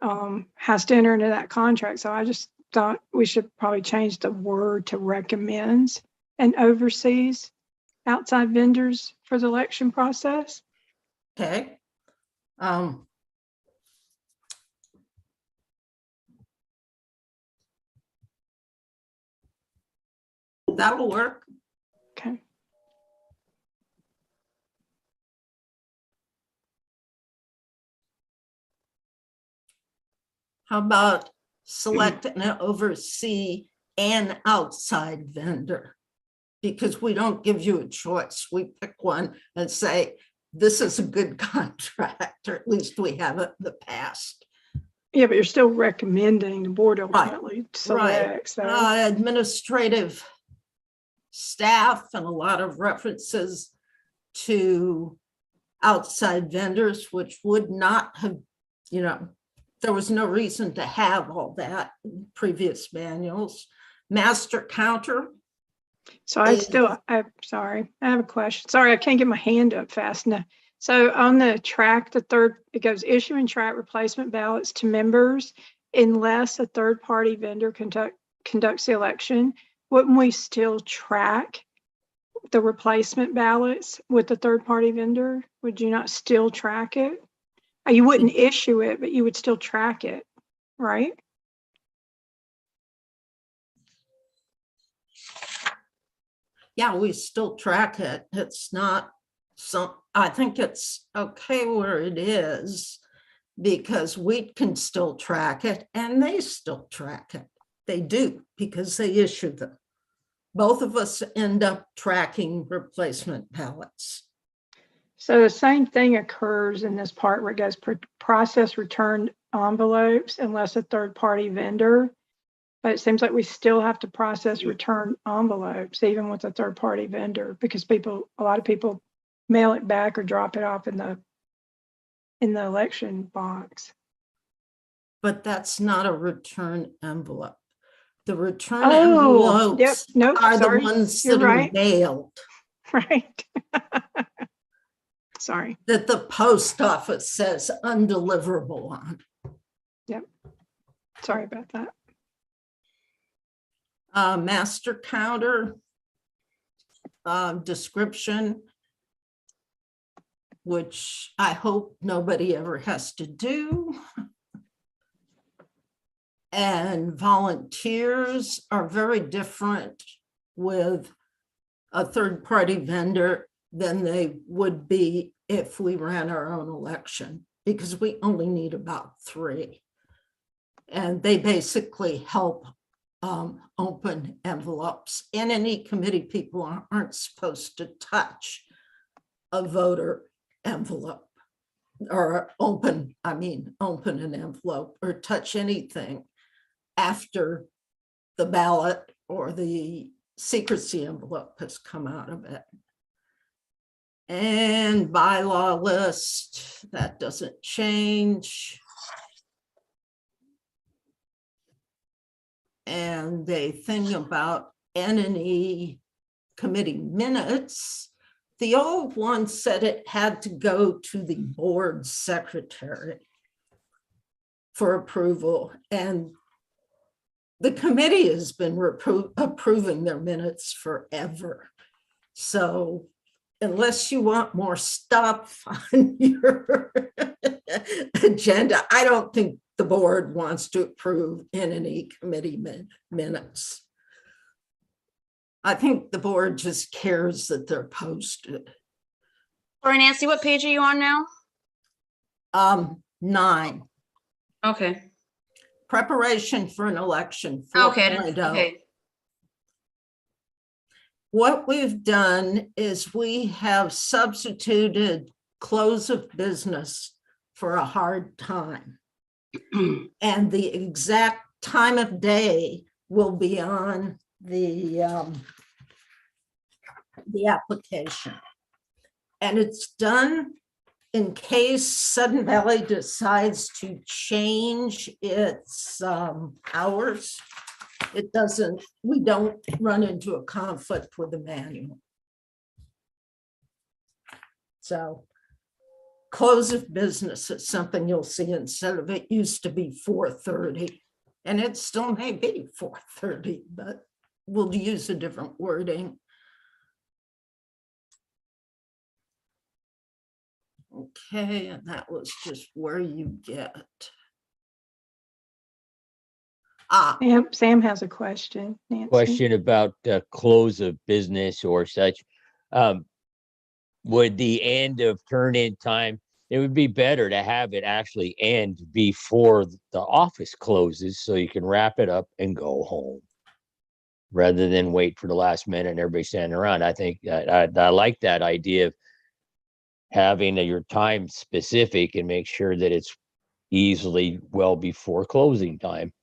has to enter into that contract. So I just thought we should probably change the word to recommends and oversees outside vendors for the election process. Okay. That'll work. Okay. How about select and oversee an outside vendor? Because we don't give you a choice. We pick one and say, this is a good contract, or at least we have it in the past. Yeah, but you're still recommending the board ultimately selects. Right. So. Administrative staff and a lot of references to outside vendors, which would not have, you know, there was no reason to have all that in previous manuals. Master counter. So I'm sorry, I have a question. Sorry, I can't get my hand up fast enough. So on the track, it goes issue and track replacement ballots to members unless a third party vendor conducts the election. Wouldn't we still track the replacement ballots with the third party vendor? Would you not still track it? You wouldn't issue it, but you would still track it, right? yeah, we still track it. It's not some, I think it's okay where it is because we can still track it and they still track it. They do because they issue them. Both of us end up tracking replacement ballots. So the same thing occurs in this part where it goes process returned envelopes unless a third-party vendor. But it seems like we still have to process return envelopes even with a third-party vendor because a lot of people mail it back or drop it off in the election box. But that's not a return envelope. The return Oh, yep. envelopes Nope, are sorry. the ones You're that are right. mailed. Right. Sorry. That the post office says undeliverable on. Yep. Sorry about that. Master counter description, which I hope nobody ever has to do. And volunteers are very different with a third-party vendor than they would be if we ran our own election, because we only need about 3. And they basically help open envelopes. And any committee people aren't supposed to touch a voter envelope or open an envelope or touch anything after the ballot or the secrecy envelope has come out of it. And bylaw list, that doesn't change. And the thing about N&E committee minutes, the old one said it had to go to the board secretary for approval. And the committee has been approving their minutes forever. So unless you want more stuff on your agenda, I don't think the board wants to approve N&E committee minutes. I think the board just cares that they're posted. Sorry, Nancy, what page are you on now? 9. Okay. Preparation for an election. Okay. 4.0. Okay. What we've done is we have substituted close of business for a hard time. And the exact time of day will be on the application. And it's done in case Sudden Valley decides to change its hours. It doesn't, we don't run into a conflict with the manual. So close of business is something you'll see instead of it used to be 4:30, and it still may be 4:30, but we'll use a different wording. Okay, and that was just where you get. Sam has a question. Nancy. Question about close of business or such. Would the end of turn-in time, it would be better to have it actually end before the office closes so you can wrap it up and go home rather than wait for the last minute and everybody standing around. I think I like that idea of having your time specific and make sure that it's easily well before closing time.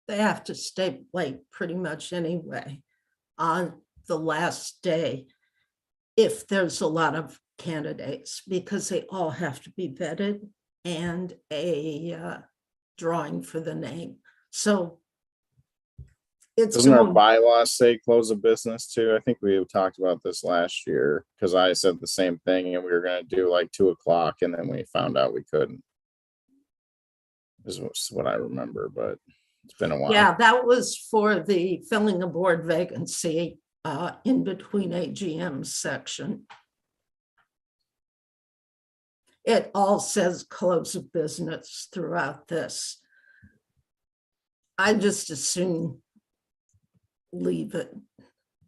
They have to stay late pretty much anyway on the last day if there's a lot of candidates, because they all have to be vetted and a drawing for the name. So it's Doesn't our bylaws say close of business too? I think we talked about this last year because I said the same thing and we were going to do like 2 o'clock and then we found out we couldn't. This was what I remember, but it's been a while. Yeah, that was for the filling a board vacancy in between AGM section. It all says close of business throughout this. I just assume leave it.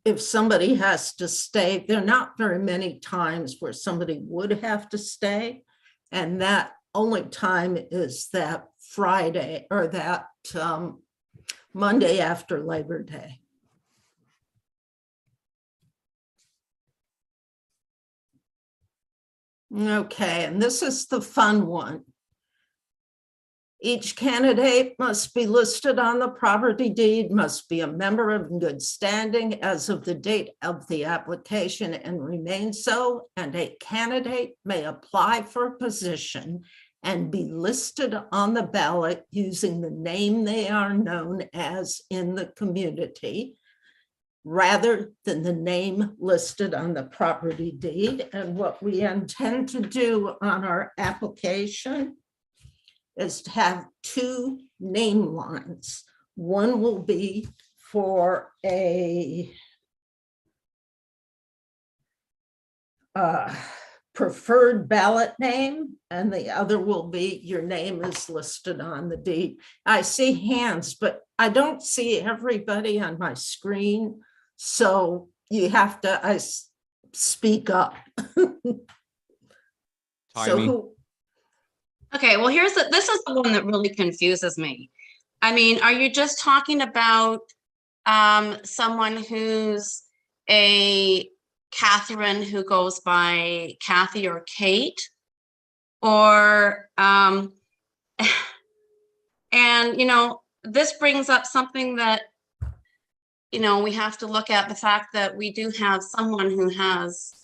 If somebody has to stay, there are not very many times where somebody would have to stay. And that only time is that Friday or that Monday after Labor Day. Okay, and this is the fun one. Each candidate must be listed on the property deed, must be a member of good standing as of the date of the application and remain so, and a candidate may apply for a position and be listed on the ballot using the name they are known as in the community, rather than the name listed on the property deed. And what we intend to do on our application is to have two name lines. One will be for a preferred ballot name, and the other will be your name is listed on the deed. I see hands, but I don't see everybody on my screen, so you have to speak up. So Okay, well, this is the one that really confuses me. I mean, are you just talking about someone who's a Catherine who goes by Kathy or Kate? Or, and you know, this brings up something that, you know, we have to look at the fact that we do have someone who has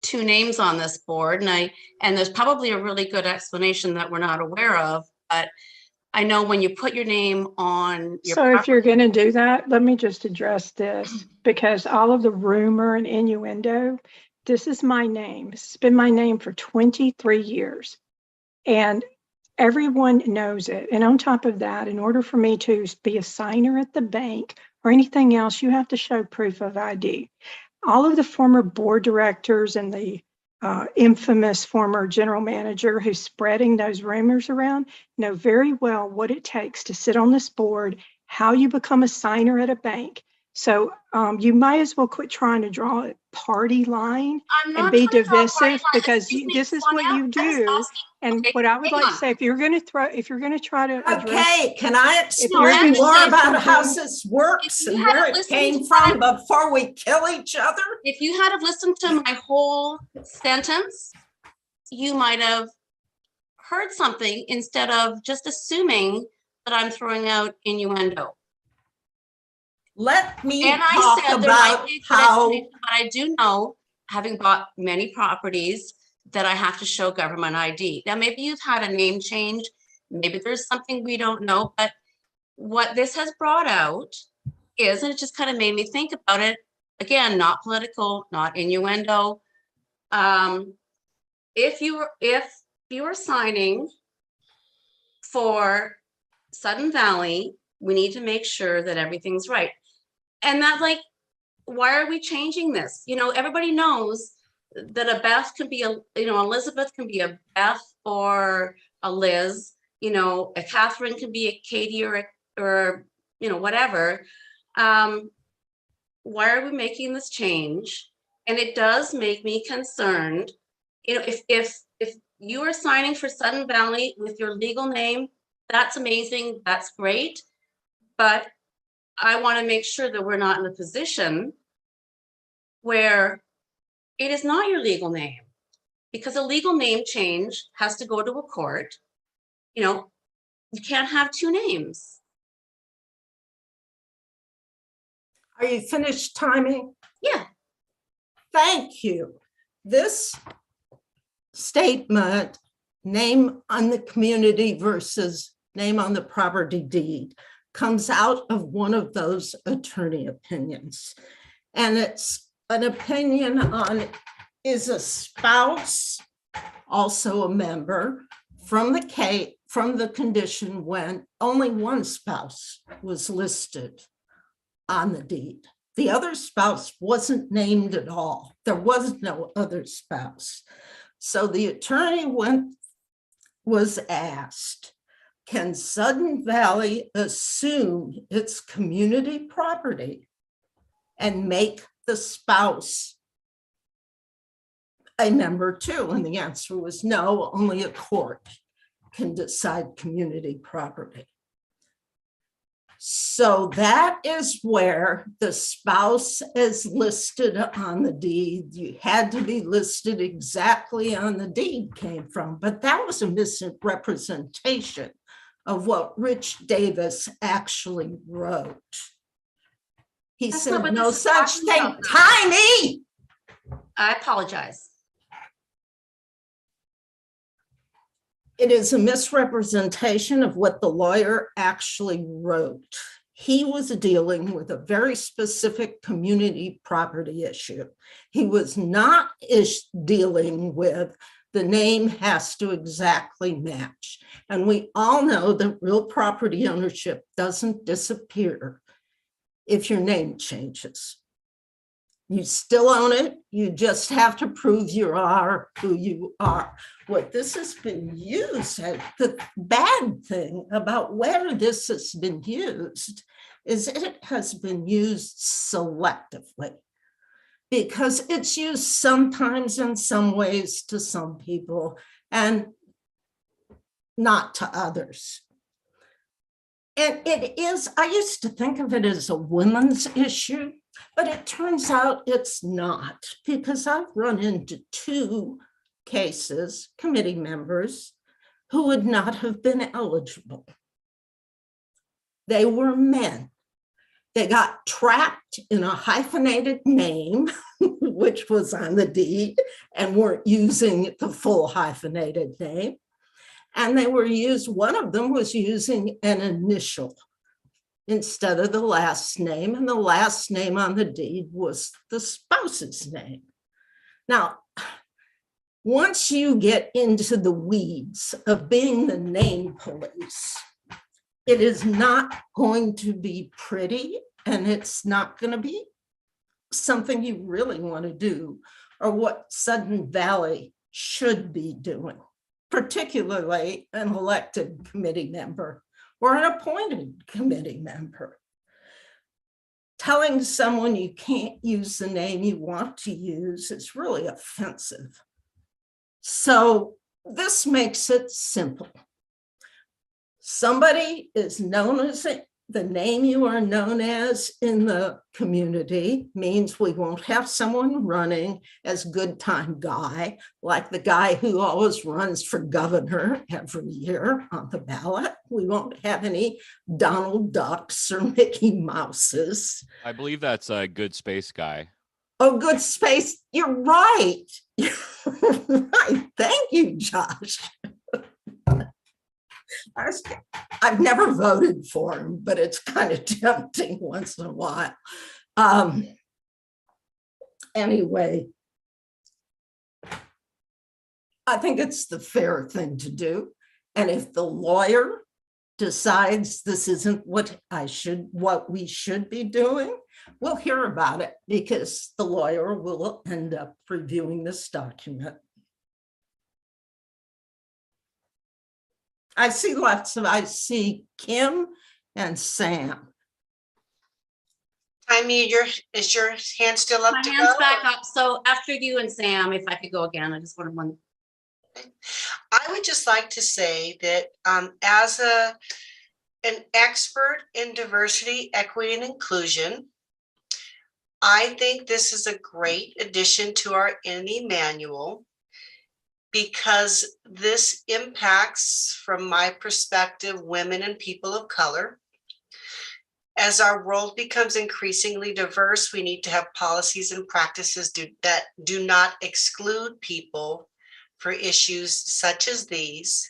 two names on this board, and there's probably a really good explanation that we're not aware of, but I know when you put your name on your So if you're going to do that, let me just address this, because all of the rumor and innuendo, this is my name. It's been my name for 23 years, and everyone knows it. And on top of that, in order for me to be a signer at the bank or anything else, you have to show proof of ID. All of the former board directors and the infamous former general manager who's spreading those rumors around know very well what it takes to sit on this board, how you become a signer at a bank. So you might as well quit trying to draw a party line and be divisive, because this is what you do. And what I would like to say, if you're going to try to address, okay, can I explain more about how this works and where it came from before we kill each other? If you had listened to my whole sentence, you might have heard something instead of just assuming that I'm throwing out innuendo. Let me and talk I said about how. But I do know, having bought many properties, that I have to show government ID. Now, maybe you've had a name change. Maybe there's something we don't know, but what this has brought out is, and it just kind of made me think about it, again, not political, not innuendo. If you were signing for Sudden Valley, we need to make sure that everything's right. And that, like, why are we changing this? You know, everybody knows that a Beth can be a, you know, Elizabeth can be a Beth or a Liz, you know, a Catherine can be a Katie or you know, whatever. Why are we making this change? And it does make me concerned. You know, if you are signing for Sudden Valley with your legal name, that's amazing, that's great. But I want to make sure that we're not in a position where it is not your legal name, because a legal name change has to go to a court. You know, you can't have two names. Are you finished timing? Yeah. Thank you. This statement, name on the community versus name on the property deed, comes out of one of those attorney opinions. And it's an opinion on, is a spouse also a member, from the condition when only one spouse was listed on the deed. The other spouse wasn't named at all. There was no other spouse. So the attorney was asked, can Sudden Valley assume it's community property and make the spouse a member too? And the answer was no, only a court can decide community property. So that is where the spouse is listed on the deed. You had to be listed exactly on the deed came from, but that was a misrepresentation of what Rich Davis actually wrote. He That's said not what no this is such talking thing. about. Timey! I apologize. It is a misrepresentation of what the lawyer actually wrote. He was dealing with a very specific community property issue. He was not dealing with the name has to exactly match. And we all know that real property ownership doesn't disappear if your name changes. You still own it. You just have to prove you are who you are. What this has been used, the bad thing about where this has been used is it has been used selectively, because it's used sometimes in some ways to some people and not to others. And it is, I used to think of it as a women's issue, but it turns out it's not, because I've run into 2 cases, committee members, who would not have been eligible. They were men. They got trapped in a hyphenated name, which was on the deed, and weren't using the full hyphenated name. And they were one of them was using an initial instead of the last name, and the last name on the deed was the spouse's name. Now, once you get into the weeds of being the name police, it is not going to be pretty, and it's not going to be something you really want to do, or what Sudden Valley should be doing, particularly an elected committee member or an appointed committee member. Telling someone you can't use the name you want to use is really offensive. So this makes it simple. Somebody is known as the name you are known as in the community means we won't have someone running as Good Time Guy, like the guy who always runs for governor every year on the ballot. We won't have any Donald Ducks or Mickey Mouses. I believe that's a Good Space Guy. Oh, Good Space. You're right. You're right. Thank you, Josh. I've never voted for him, but it's kind of tempting once in a while. Anyway, I think it's the fair thing to do. And if the lawyer decides this isn't what we should be doing, we'll hear about it, because the lawyer will end up reviewing this document. I see Kim and Sam. Amy, is your hand still up? My to hand's go? back up. So after you and Sam, if I could go again, I just wanted one. I would just like to say that as an expert in diversity, equity, and inclusion, I think this is a great addition to our NE manual, because this impacts, from my perspective, women and people of color. As our world becomes increasingly diverse, we need to have policies and practices that do not exclude people for issues such as these.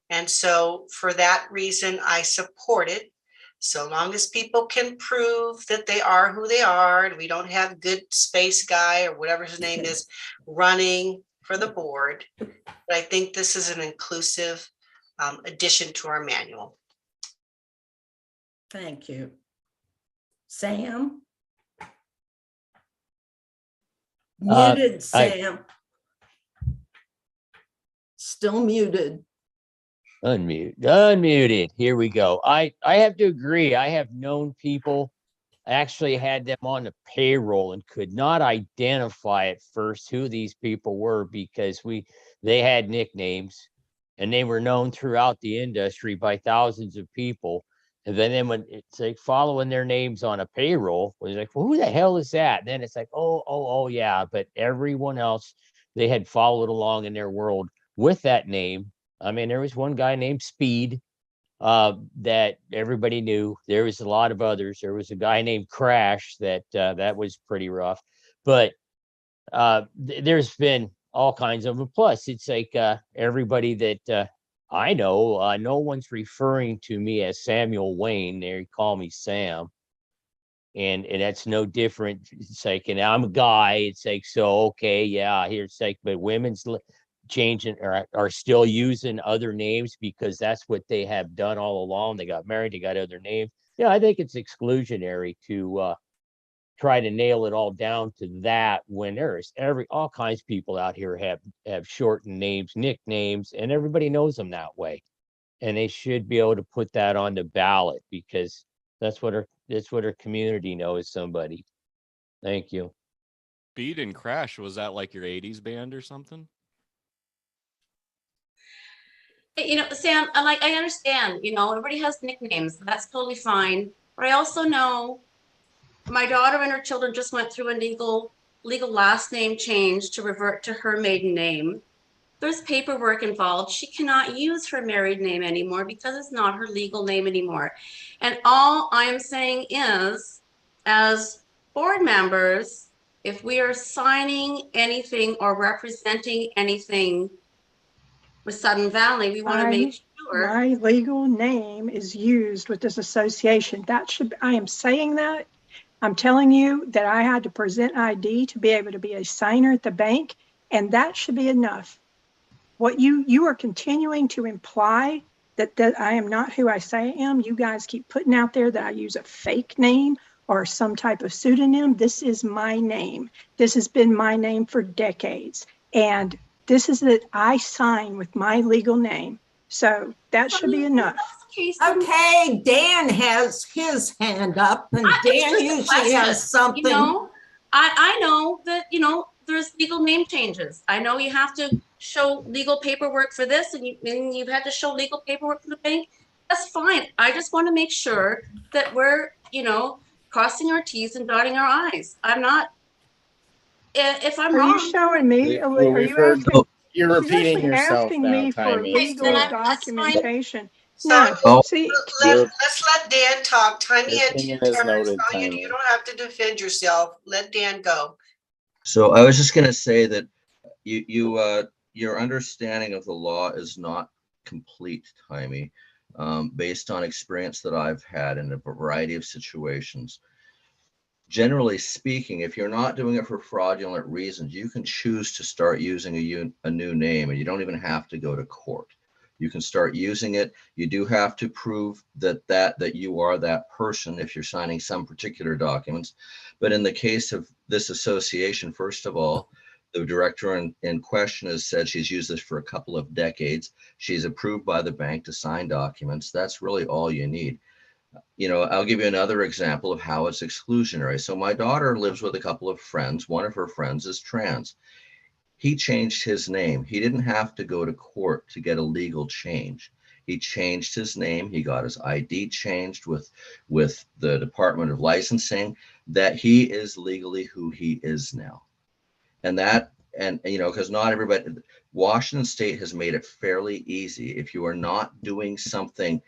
And so for that reason, I support it. So long as people can prove that they are who they are, and we don't have Good Space Guy or whatever his name is running for the board. But I think this is an inclusive addition to our manual. Thank you. Sam? Muted, Sam. Still muted. Unmuted. Here we go. I have to agree. I have known people, I actually had them on the payroll and could not identify at first who these people were because they had nicknames and they were known throughout the industry by thousands of people. And then when it's like following their names on a payroll, was like, well, who the hell is that? And then it's like, oh, yeah. But everyone else, they had followed along in their world with that name. I mean, there was one guy named Speed that everybody knew. There was a lot of others. There was a guy named Crash that was pretty rough. But there's been all kinds of them. Plus, it's like everybody that I know, no one's referring to me as Samuel Wayne. They call me Sam. And that's no different. It's like, and I'm a guy. It's like, so, okay, yeah, here it's like, but women's changing or are still using other names because that's what they have done all along. They got married, they got other names. Yeah, I think it's exclusionary to try to nail it all down to that when there's all kinds of people out here have shortened names, nicknames, and everybody knows them that way. And they should be able to put that on the ballot because that's what our community knows somebody. Thank you. Speed and Crash, was that like your 80s band or something? Sam, I understand, everybody has nicknames. That's totally fine. But I also know my daughter and her children just went through a legal last name change to revert to her maiden name. There's paperwork involved. She cannot use her married name anymore because it's not her legal name anymore. And all I am saying is, as board members, if we are signing anything or representing anything with Sudden Valley, we want to make sure. My legal name is used with this association. I am saying that. I'm telling you that I had to present ID to be able to be a signer at the bank, and that should be enough. What you are continuing to imply that I am not who I say I am. You guys keep putting out there that I use a fake name or some type of pseudonym. This is my name. This has been my name for decades. And this is that I sign with my legal name. So that should be enough. Okay, Dan has his hand up, and Dan usually has something. I know that, there's legal name changes. I know you have to show legal paperwork for this, and you've had to show legal paperwork for the bank. That's fine. I just want to make sure that we're, crossing our T's and dotting our I's. I'm not, if I'm wrong. Are you showing me? Are you asking? You're repeating yourself asking now, me for Timey. legal documentation. So No, see, let's let Dan talk. Timey had two Opinion is turns. noted, No, Timey. you don't have to defend yourself. Let Dan go. So I was just going to say that your understanding of the law is not complete, Timey, based on experience that I've had in a variety of situations. Generally speaking, if you're not doing it for fraudulent reasons, you can choose to start using a new name, and you don't even have to go to court. You can start using it. You do have to prove that you are that person if you're signing some particular documents. But in the case of this association, first of all, the director in question has said she's used this for a couple of decades. She's approved by the bank to sign documents. That's really all you need. I'll give you another example of how it's exclusionary. So my daughter lives with a couple of friends. One of her friends is trans. He changed his name. He didn't have to go to court to get a legal change. He changed his name. He got his ID changed with the Department of Licensing, that he is legally who he is now. And because not everybody, Washington State has made it fairly easy, if you are not doing something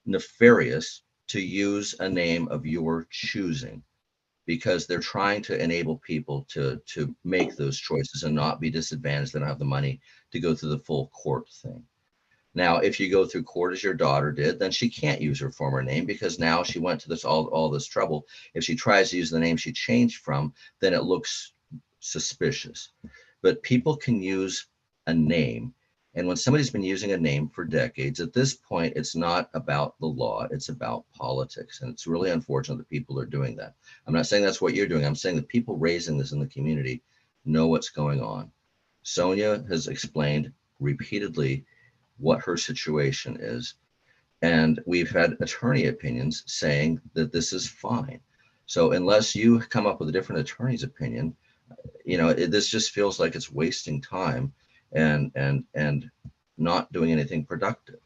nefarious, to use a name of your choosing, because they're trying to enable people to make those choices and not be disadvantaged. They don't have the money to go through the full court thing. Now, if you go through court as your daughter did, then she can't use her former name, because now she went to all this trouble. If she tries to use the name she changed from, then it looks suspicious. But people can use a name. And when somebody's been using a name for decades, at this point, it's not about the law, it's about politics. And it's really unfortunate that people are doing that. I'm not saying that's what you're doing. I'm saying that people raising this in the community know what's going on. Sonia has explained repeatedly what her situation is. And we've had attorney opinions saying that this is fine. So unless you come up with a different attorney's opinion, this just feels like it's wasting time and not doing anything productive.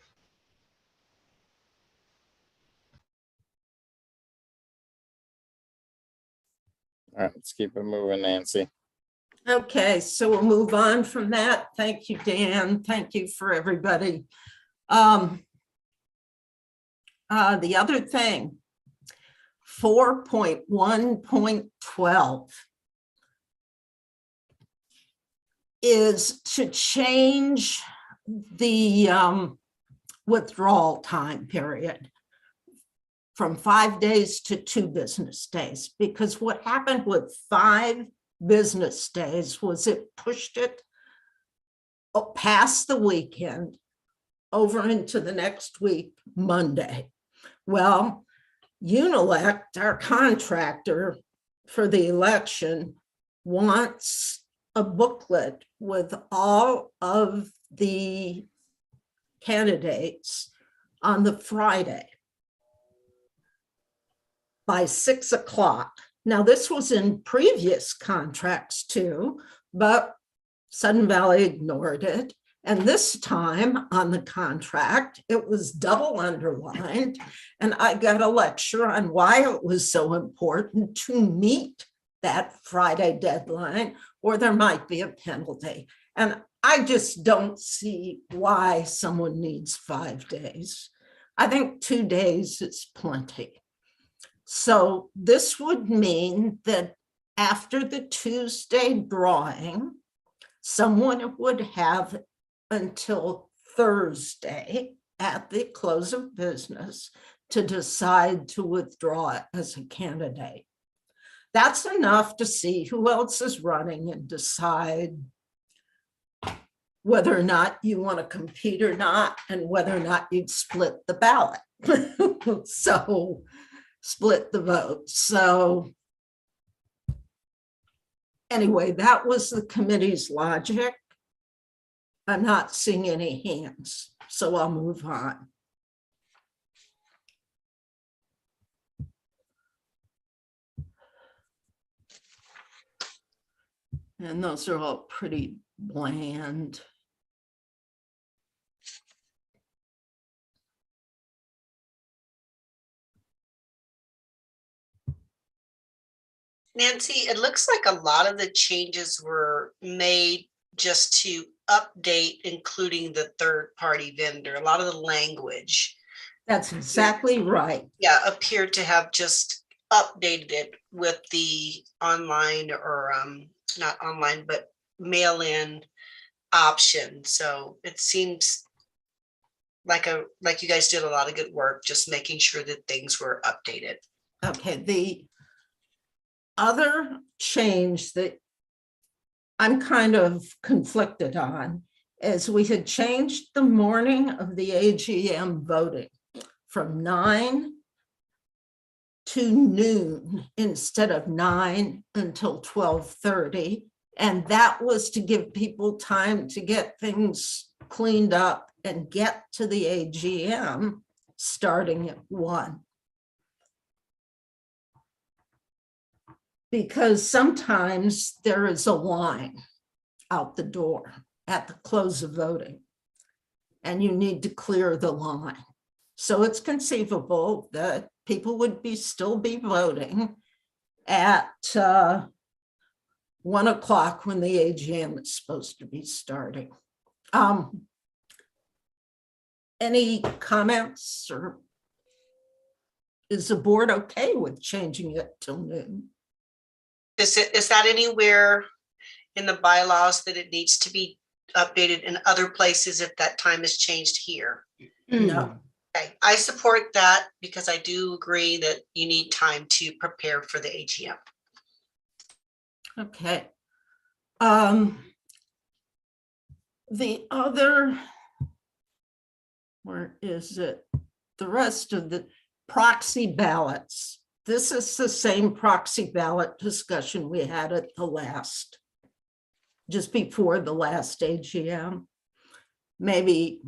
All right, let's keep it moving, Nancy. Okay, so we'll move on from that. Thank you, Dan. Thank you for everybody. The other thing, 4.1.12 is to change the withdrawal time period from 5 days to 2 business days, because what happened with 5 business days was it pushed it past the weekend over into the next week, Monday. Well, Unilect, our contractor for the election, wants a booklet with all of the candidates on the Friday by 6 o'clock. Now, this was in previous contracts too, but Sudden Valley ignored it. And this time on the contract, it was double underlined. And I got a lecture on why it was so important to meet that Friday deadline, or there might be a penalty. And I just don't see why someone needs 5 days. I think 2 days is plenty. So this would mean that after the Tuesday drawing, someone would have until Thursday at the close of business to decide to withdraw as a candidate. That's enough to see who else is running and decide whether or not you want to compete or not, and whether or not you'd split the ballot. So split the vote. So anyway, that was the committee's logic. I'm not seeing any hands, so I'll move on. And those are all pretty bland. Nancy, it looks like a lot of the changes were made just to update, including the third-party vendor. A lot of the language. That's exactly right. Yeah, appeared to have just updated it with the online or not online, but mail-in option. So it seems like you guys did a lot of good work just making sure that things were updated. Okay, the other change that I'm kind of conflicted on is we had changed the morning of the AGM voting from 9 to noon instead of 9 until 12:30. And that was to give people time to get things cleaned up and get to the AGM starting at 1. Because sometimes there is a line out the door at the close of voting, and you need to clear the line. So it's conceivable that people would still be voting at 1 o'clock when the AGM is supposed to be starting. Any comments, or is the board okay with changing it till noon? Is that anywhere in the bylaws that it needs to be updated in other places if that time is changed here? No. Okay, I support that because I do agree that you need time to prepare for the AGM. Okay. The other, where is it? The rest of the proxy ballots. This is the same proxy ballot discussion we had at the just before the last AGM. Maybe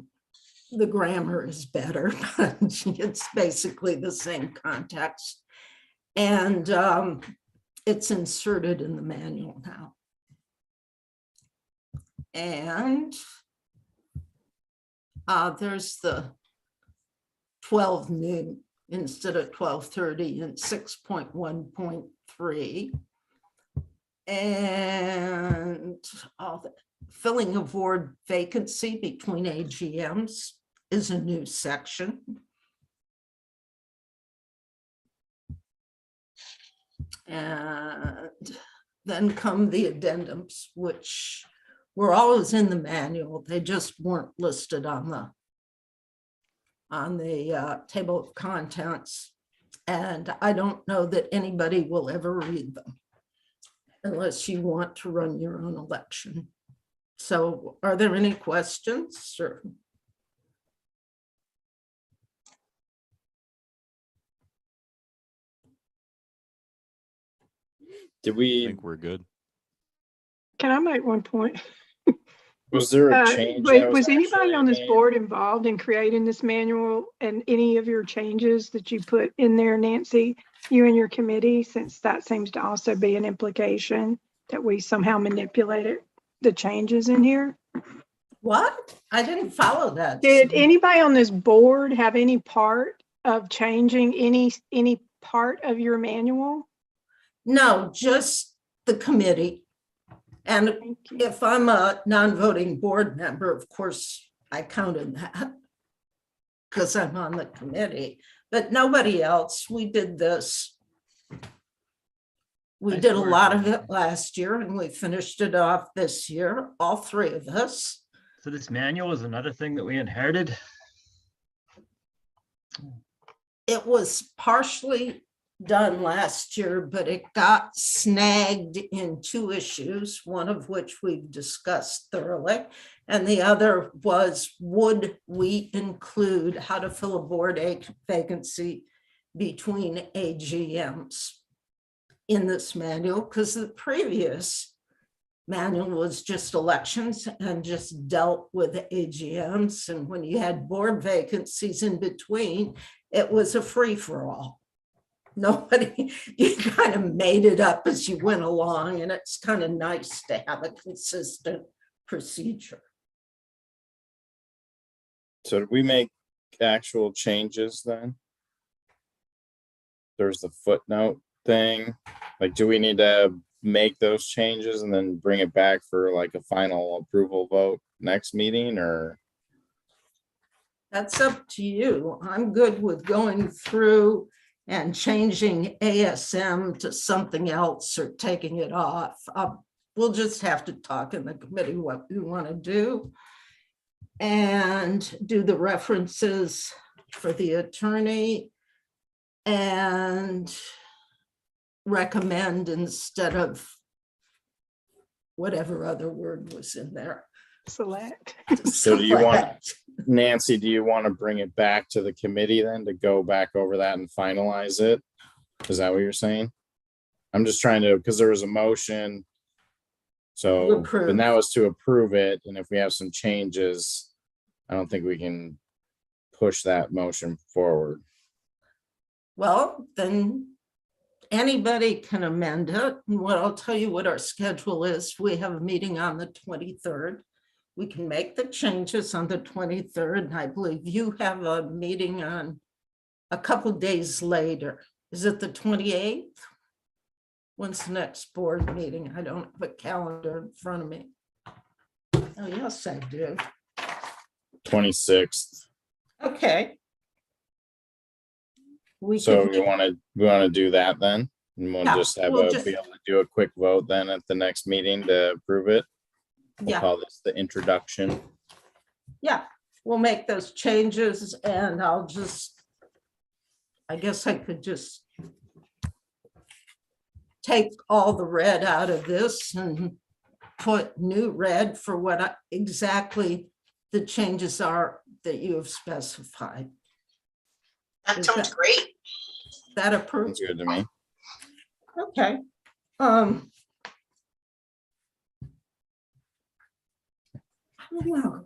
the grammar is better, but it's basically the same context. And it's inserted in the manual now. And there's the 12 noon instead of 12:30 in 6.1.3. And all the filling of board vacancy between AGMs is a new section. And then come the addendums, which were always in the manual. They just weren't listed on the table of contents. And I don't know that anybody will ever read them unless you want to run your own election. So are there any questions? Or? Did we? I think we're good. Can I make one point? Was there a change? Was anybody on this board involved in creating this manual and any of your changes that you put in there, Nancy, you and your committee, since that seems to also be an implication that we somehow manipulated the changes in here? What? I didn't follow that. Did anybody on this board have any part of changing any part of your manual? No, just the committee. And if I'm a non-voting board member, of course, I counted that because I'm on the committee, but nobody else. We did this. We did a lot of it last year and we finished it off this year, all three of us. So this manual is another thing that we inherited? It was partially done last year, but it got snagged in two issues, one of which we've discussed thoroughly. And the other was, would we include how to fill a board vacancy between AGMs in this manual? Because the previous manual was just elections and just dealt with AGMs. And when you had board vacancies in between, it was a free-for-all. Nobody, you kind of made it up as you went along, and it's kind of nice to have a consistent procedure. So did we make actual changes then? There's the footnote thing. Like, do we need to make those changes and then bring it back for like a final approval vote next meeting, or? That's up to you. I'm good with going through and changing ASM to something else or taking it off. We'll just have to talk in the committee what we want to do and do the references for the attorney and recommend instead of whatever other word was in there. Select. So do you want, Nancy, do you want to bring it back to the committee then to go back over that and finalize it? Is that what you're saying? I'm just trying to, because there was a motion. So, and that was to approve it. And if we have some changes, I don't think we can push that motion forward. Well, then anybody can amend it. And what I'll tell you what our schedule is. We have a meeting on the 23rd. We can make the changes on the 23rd. And I believe you have a meeting on a couple days later. Is it the 28th? When's the next board meeting? I don't have a calendar in front of me. Oh, yes, I do. 26th. Okay. So we want to do that then, and we'll just have be able to do a quick vote then at the next meeting to approve it. We'll call this the introduction. Yeah, we'll make those changes, and I'll just, I guess I could just take all the red out of this and put new red for what exactly the changes are that you have specified. That sounds great. That approved? Sounds good to me. Okay. I don't know.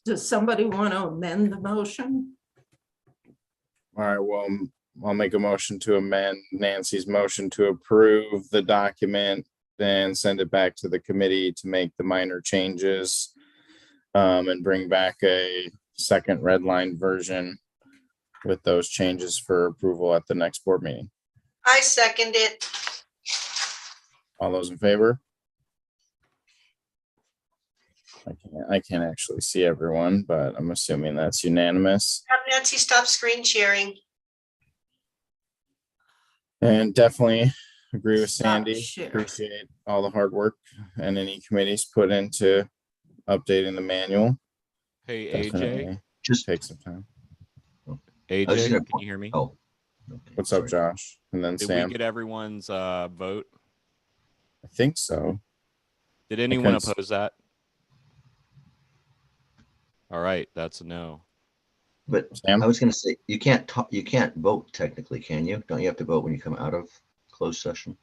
Does somebody want to amend the motion? All right, well, I'll make a motion to amend Nancy's motion to approve the document, then send it back to the committee to make the minor changes, and bring back a second red line version with those changes for approval at the next board meeting. I second it. All those in favor? I can't actually see everyone, but I'm assuming that's unanimous. Have Nancy stop screen sharing. And definitely agree with Stop Sandy. sharing. Appreciate all the hard work and any committees put into updating the manual. Hey, Definitely AJ. Just take some time. AJ, can you hear me? Oh, What's up, Josh? And then Did Sam. we get everyone's vote? I think so. Did anyone couldn't s- oppose that? All right, that's a no. but Sam? I was going to say, you can't talk, you can't vote technically, can you? Don't you have to vote when you come out of closed session?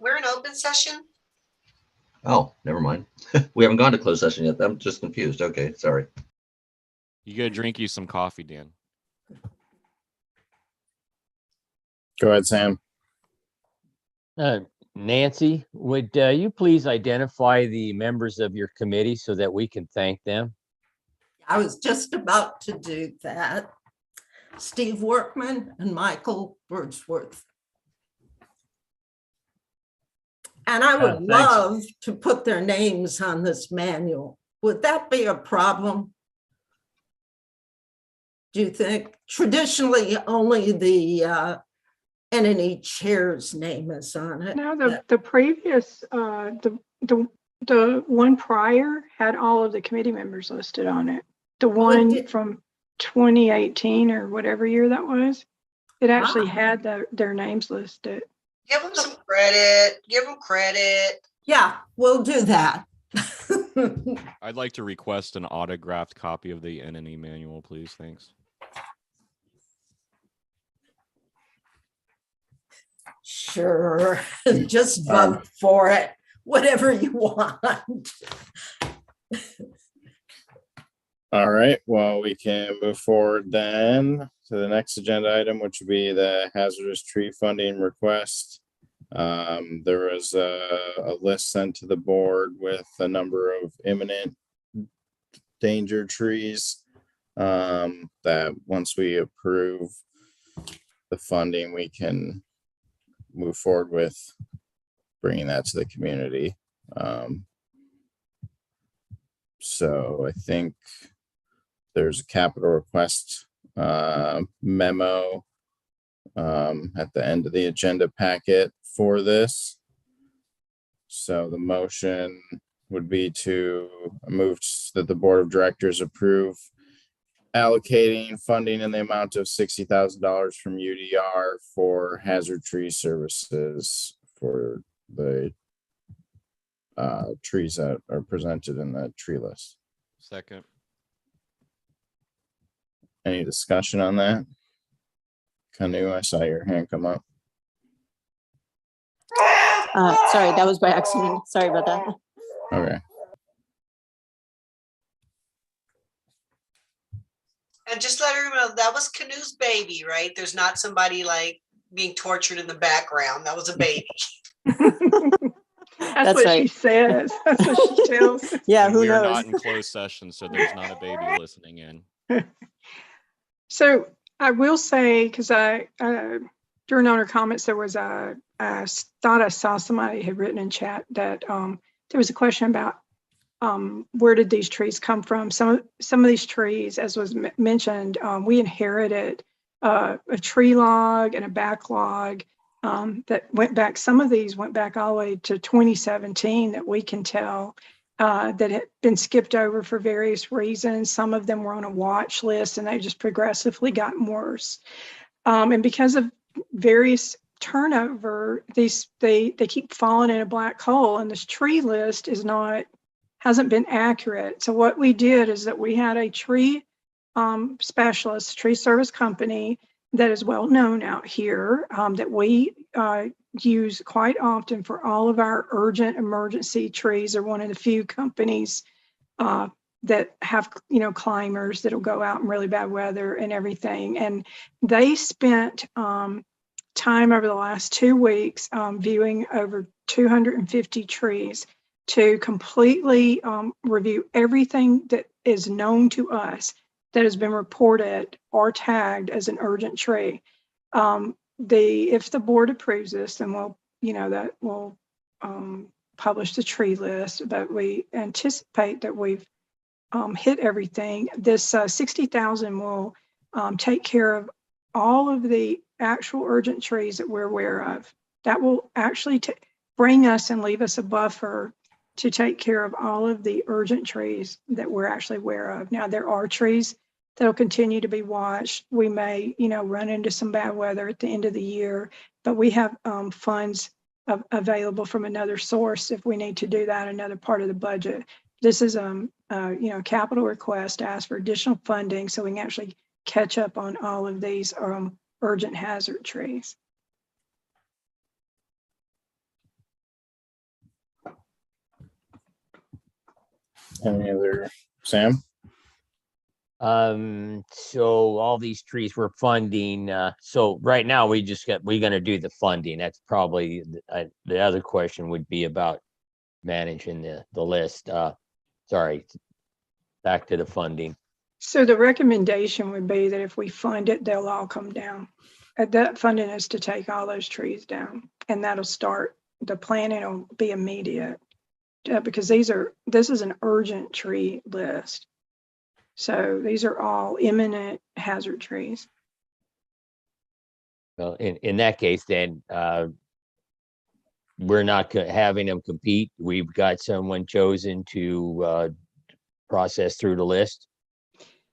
We're in open session. Oh, never mind. We haven't gone to closed session yet. I'm just confused. Okay, sorry. You gotta drink you some coffee, Dan. Go ahead, Sam. Nancy, would you please identify the members of your committee so that we can thank them? I was just about to do that. Steve Workman and Michael Wordsworth. And I would thanks. love to put their names on this manual. Would that be a problem? Do you think? Traditionally, only the entity chair's name is on it. No, the previous, the one prior had all of the committee members listed on it. The one from 2018 or whatever year that was, it actually had their names listed. Give them some credit. Give them credit. Yeah, we'll do that. I'd like to request an autographed copy of the NNE manual, please. Thanks. Sure, just vote for it, whatever you want. All right, well, we can move forward then to the next agenda item, which would be the hazardous tree funding request. There was a list sent to the board with a number of imminent danger trees that once we approve the funding, we can move forward with bringing that to the community. So I think there's a capital request memo at the end of the agenda packet for this. So the motion would be to move that the board of directors approve allocating funding in the amount of $60,000 from UDR for hazard tree services for the trees that are presented in the tree list. Second. Any discussion on that? Kanu, I saw your hand come up. Sorry, that was by accident. Sorry about that. Okay. And just let her know that was Canoe's baby, right? There's not somebody like being tortured in the background. That was a baby. That's what right. she says. That's what she tells. Yeah, And who we are knows? not in closed session, so there's not a baby listening in. So I will say, because during our comments, there was I thought I saw somebody had written in chat that there was a question about where did these trees come from? Some of these trees, as was mentioned, we inherited a tree log and a backlog that went back. Some of these went back all the way to 2017 that we can tell that had been skipped over for various reasons. Some of them were on a watch list and they just progressively gotten worse. And because of various turnover, they keep falling in a black hole, and this tree list hasn't been accurate. So what we did is that we had a tree specialist, tree service company that is well known out here that we use quite often for all of our urgent emergency trees. They're one of the few companies that have, climbers that'll go out in really bad weather and everything. And they spent time over the last 2 weeks viewing over 250 trees to completely review everything that is known to us that has been reported or tagged as an urgent tree. If the board approves this, then we'll publish the tree list, but we anticipate that we've hit everything. This 60,000 will take care of all of the actual urgent trees that we're aware of. That will actually bring us and leave us a buffer to take care of all of the urgent trees that we're actually aware of. Now, there are trees that'll continue to be watched. We may, run into some bad weather at the end of the year, but we have funds available from another source if we need to do that, another part of the budget. This is capital request to ask for additional funding so we can actually catch up on all of these urgent hazard trees. Any other, Sam? So all these trees we're funding. So right now we're gonna do the funding. That's probably the other question would be about managing the list. Sorry, back to the funding. So the recommendation would be that if we fund it, they'll all come down. That funding is to take all those trees down, and that'll start, the planning will be immediate because this is an urgent tree list. So these are all imminent hazard trees. Well, in that case, then we're not having them compete. We've got someone chosen to process through the list.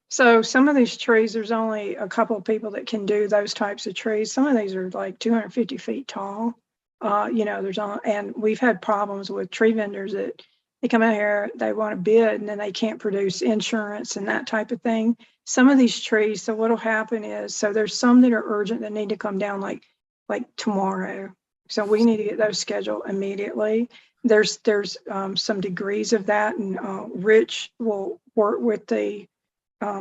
So some of these trees, there's only a couple of people that can do those types of trees. Some of these are like 250 feet tall. And we've had problems with tree vendors that they come out here, they want to bid, and then they can't produce insurance and that type of thing. Some of these trees, so what'll happen is, so there's some that are urgent that need to come down like tomorrow. So we need to get those scheduled immediately. There's some degrees of that, and Rich will work with the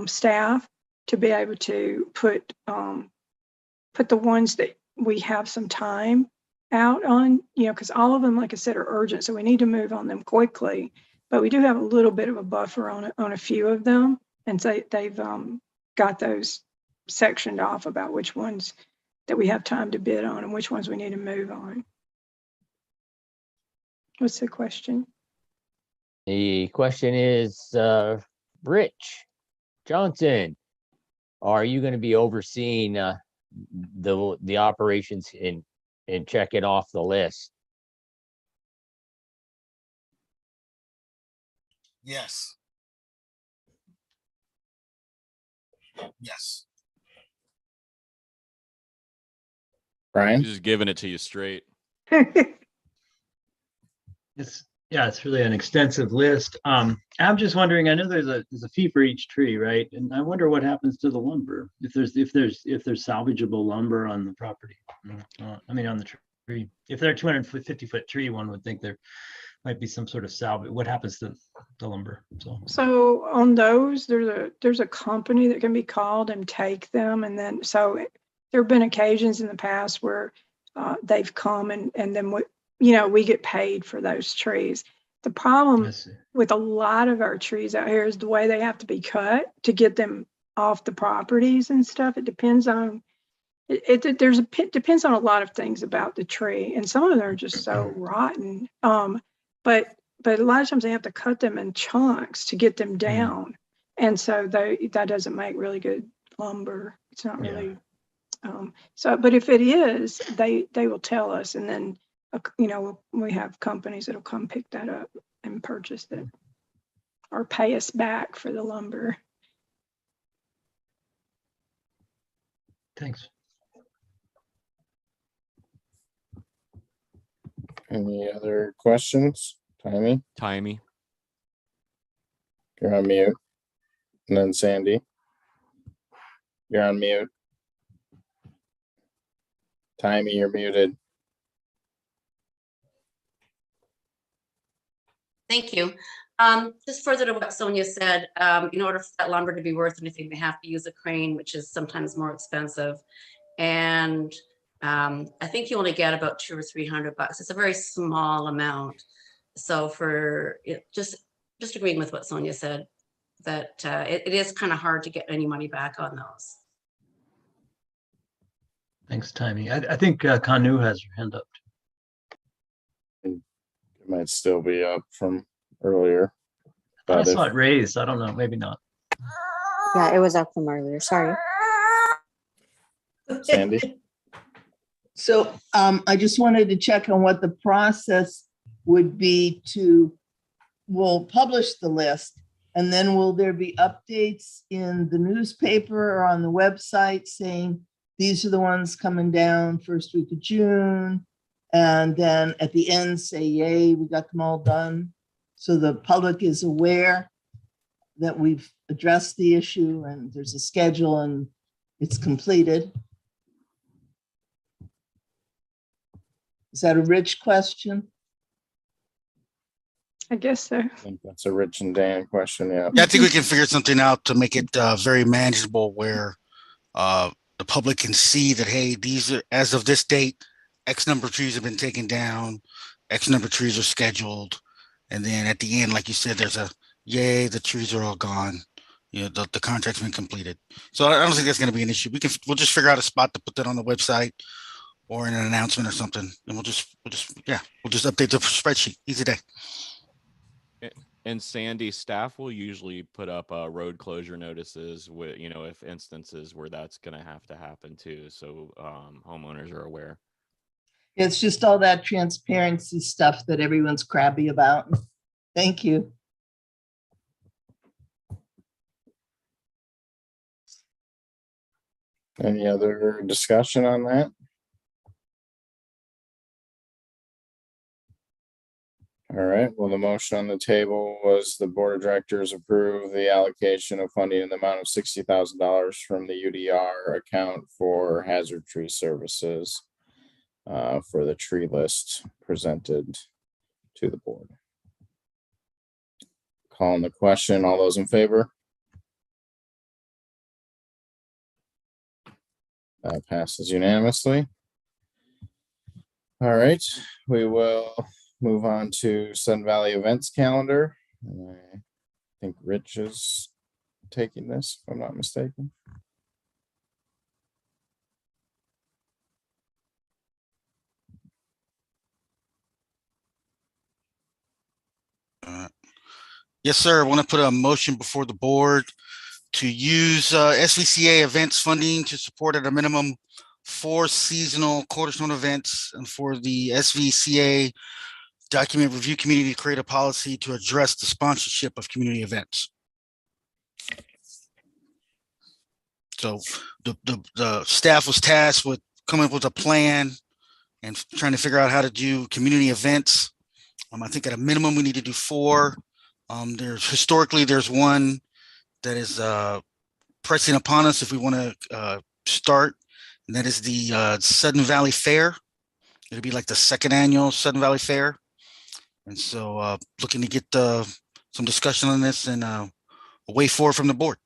staff to be able to put the ones that we have some time out on, because all of them, like I said, are urgent. So we need to move on them quickly, but we do have a little bit of a buffer on a few of them. And so they've got those sectioned off about which ones that we have time to bid on and which ones we need to move on. What's the question? The question is, Rich Johnson, are you going to be overseeing the operations and checking off the list? Yes. Yes. Brian? He's just giving it to you straight. It's really an extensive list. I'm just wondering, I know there's a fee for each tree, right? And I wonder what happens to the lumber if there's salvageable lumber on the property. On the tree. If they're a 250-foot tree, one would think there might be some sort of salvage. What happens to the lumber? So on those, there's a company that can be called and take them, and then so there have been occasions in the past where they've come and then we get paid for those trees. The problem with a lot of our trees out here is the way they have to be cut to get them off the properties and stuff. It depends on depends on a lot of things about the tree, and some of them are just so rotten. But a lot of times they have to cut them in chunks to get them down, and so that doesn't make really good lumber. It's not really. But if it is, they will tell us, and then we have companies that'll come pick that up and purchase it or pay us back for the lumber. Thanks. Any other questions? Timey? You're on mute. And then Sandy. You're on mute. Timey, you're muted. Thank you. Just further to what Sonia said, in order for that lumber to be worth anything, they have to use a crane, which is sometimes more expensive. And I think you only get about $200 or $300. It's a very small amount. So for it, just agreeing with what Sonia said, that it is kind of hard to get any money back on those. Thanks, Timmy. I think Kanu has her hand up. It might still be up from earlier. I saw it raised. I don't know. Maybe not. Yeah, it was up from earlier. Sorry. Sandy? So I just wanted to check on what the process would be we'll publish the list, and then will there be updates in the newspaper or on the website saying these are the ones coming down first week of June, and then at the end say, yay, we got them all done, so the public is aware that we've addressed the issue and there's a schedule and it's completed? Is that a Rich question? I guess so. I think that's a Rich and Dan question. Yeah. Yeah, I think we can figure something out to make it very manageable, where the public can see that, hey, these are, as of this date, X number of trees have been taken down, X number of trees are scheduled, and then at the end, like you said, there's a yay, the trees are all gone. You know, the contract's been completed. So I don't think that's going to be an issue. We'll just figure out a spot to put that on the website or in an announcement or something, and we'll just update the spreadsheet. Easy day. And Sandy, staff will usually put up road closure notices with, you know, if instances where that's going to happen too. So homeowners are aware. It's just all that transparency stuff that everyone's crabby about. Thank you. Any other discussion on that? All right, well, the motion on the table was the board of directors approve the allocation of funding in the amount of $60,000 from the UDR account for hazard tree services for the tree list presented to the board. Calling the question, all those in favor? That passes unanimously. All right, we will move on to Sun Valley events calendar. I think Rich is taking this, if I'm not mistaken. Yes, sir. I want to put a motion before the board to use SVCA events funding to support at a minimum 4 seasonal Cornerstone events, and for the SVCA document review committee to create a policy to address the sponsorship of community events. So the staff was tasked with coming up with a plan and trying to figure out how to do community events. I think at a minimum we need to do 4. There's one that is pressing upon us if we want to start, and that is the Sudden Valley Fair. It'll be like the 2nd annual Sudden Valley Fair. And so looking to get some discussion on this and a way forward from the board.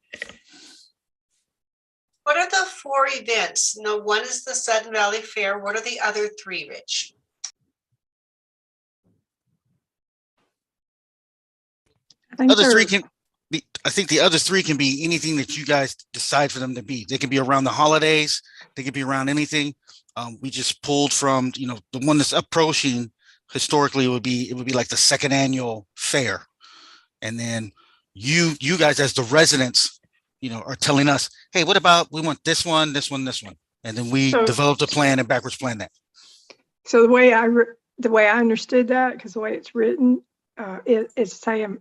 What are the 4 events? No, one is the Sudden Valley Fair. What are the other 3, Rich? Other 3 can be, I think the other 3 can be anything that you guys decide for them to be. They can be around the holidays. They can be around anything. We just pulled from, you know, the one that's approaching. Historically, it would be like the 2nd annual fair, and then you guys as the residents, you know, are telling us, hey, what about we want this one, this one, this one, and then we developed a plan and backwards plan that. So the way I understood that, because the way it's written, it's saying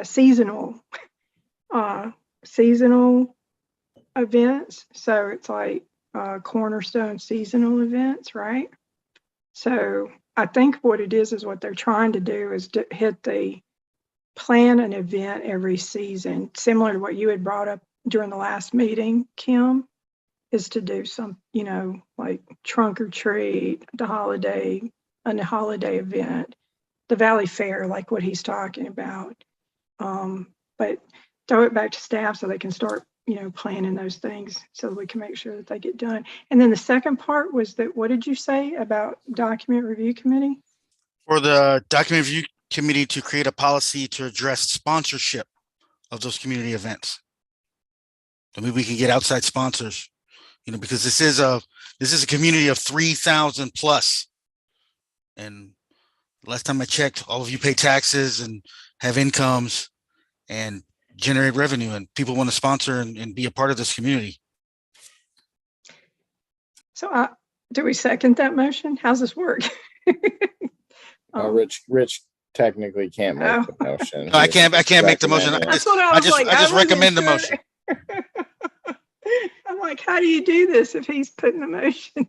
seasonal events. So it's like Cornerstone seasonal events, right? So I think what it is what they're trying to do is to plan an event every season, similar to what you had brought up during the last meeting, Kim, is to do some, you know, like trunk or treat, a holiday event. the Valley Fair, like what he's talking about. But throw it back to staff so they can start, planning those things so we can make sure that they get done. And then the second part was that, what did you say about document review committee? For the document review committee to create a policy to address sponsorship of those community events. I mean, we can get outside sponsors, because this is a community of 3,000 plus. And last time I checked, all of you pay taxes and have incomes and generate revenue, and people want to sponsor and be a part of this community. So do we second that motion? How's this work? Rich technically can't make the motion. No, I can't make the motion. That's what I was like. I just recommend the motion. I'm like, how do you do this if he's putting the motion?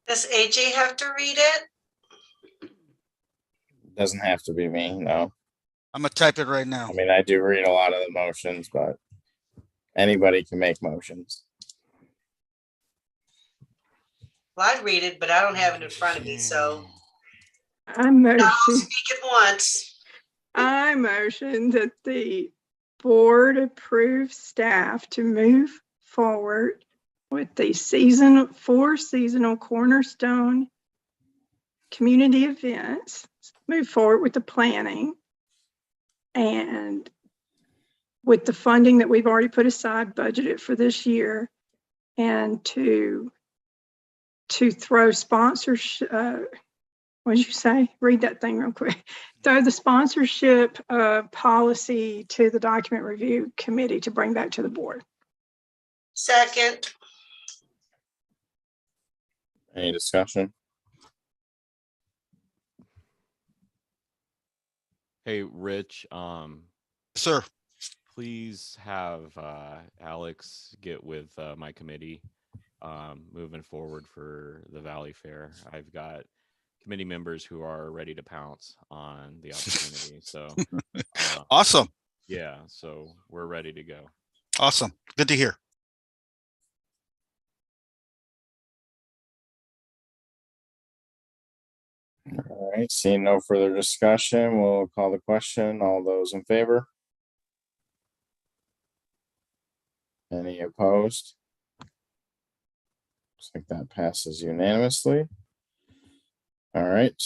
Does AJ have to read it? Doesn't have to be me, no. I'm gonna type it right now. I mean, I do read a lot of the motions, but anybody can make motions. Well, I'd read it, but I don't have it in front of me, so. I motion. I'll speak at once. I motion that the board approve staff to move forward with the four seasonal cornerstone community events, move forward with the planning, and with the funding that we've already put aside, budgeted for this year, and to throw sponsorship, what did you say? Read that thing real quick. Throw the sponsorship policy to the document review committee to bring back to the board. Second. Any discussion? Hey, Rich, sir, please have Alex get with my committee moving forward for the Valley Fair. I've got committee members who are ready to pounce on the opportunity. So awesome. Yeah, so we're ready to go. Awesome. Good to hear. All right, seeing no further discussion, we'll call the question. All those in favor? Any opposed? Looks like that passes unanimously. All right,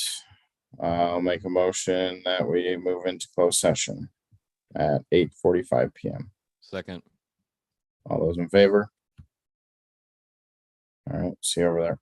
I'll make a motion that we move into closed session at 8:45 p.m. Second. All those in favor? All right, see you over there.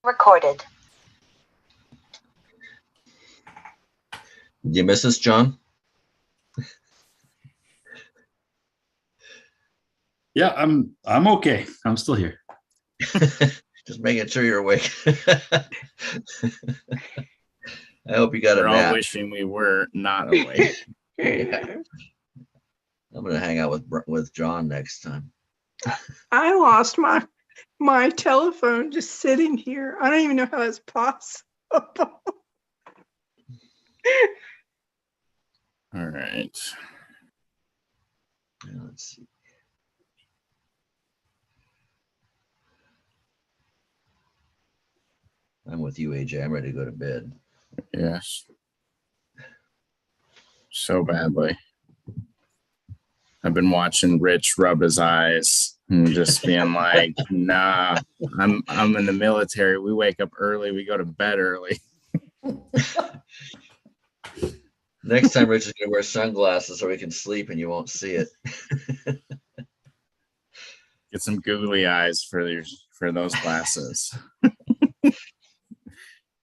Recorded. Did you miss us, John? Yeah, I'm okay. I'm still here. Just making sure you're awake. I hope you got We're a all nap. wishing we were not awake. Yeah. I'm gonna hang out with John next time. I lost my telephone just sitting here. I don't even know how that's possible. All right. Let's see. I'm with you, AJ. I'm ready to go to bed. Yes. So badly. I've been watching Rich rub his eyes and just being like, nah, I'm in the military. We wake up early, we go to bed early. Next time Rich is gonna wear sunglasses so he can sleep and you won't see it. Get some googly eyes for those glasses.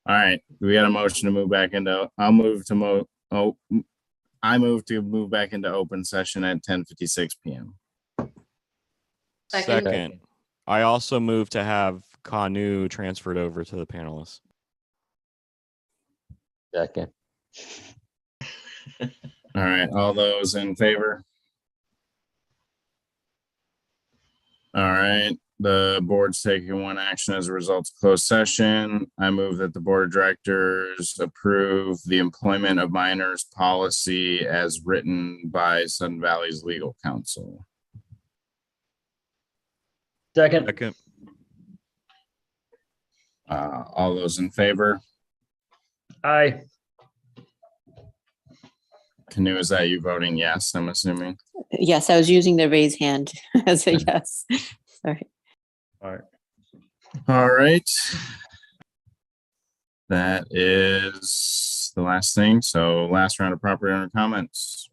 All right. We got a motion to move back into I move to move back into open session at 10:56 p.m. Second. I also move to have Kanu transferred over to the panelists. Second. All right. All those in favor? All right. The board's taking one action as a result of closed session. I move that the board of directors approve the employment of minors policy as written by Sun Valley's legal counsel. Second. Second. All those in favor? Aye. Canoe, is that you voting yes, I'm assuming? Yes, I was using the raise hand as a yes. Sorry. All right. That is the last thing. So last round of property owner comments.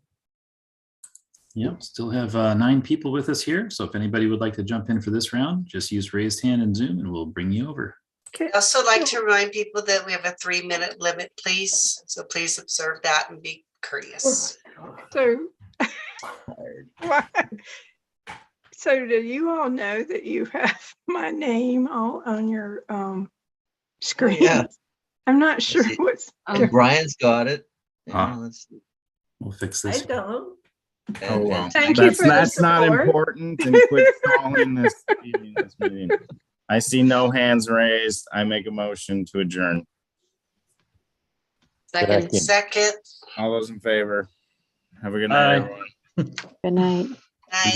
Yep, still have 9 people with us here. So if anybody would like to jump in for this round, just use raised hand in Zoom and we'll bring you over. I'd also like to remind people that we have a 3-minute limit, please. So please observe that and be courteous. So, so do you all know that you have my name all on your screen? Oh, yeah. I'm not sure what's. Brian's got it. Yeah, let's see. We'll fix this. I don't. Oh, well, Thank you for that's the not support. important. And quit calling this meeting. I see no hands raised. I make a motion to adjourn. Second. All those in favor. Have a good night, everyone. Good night. Night.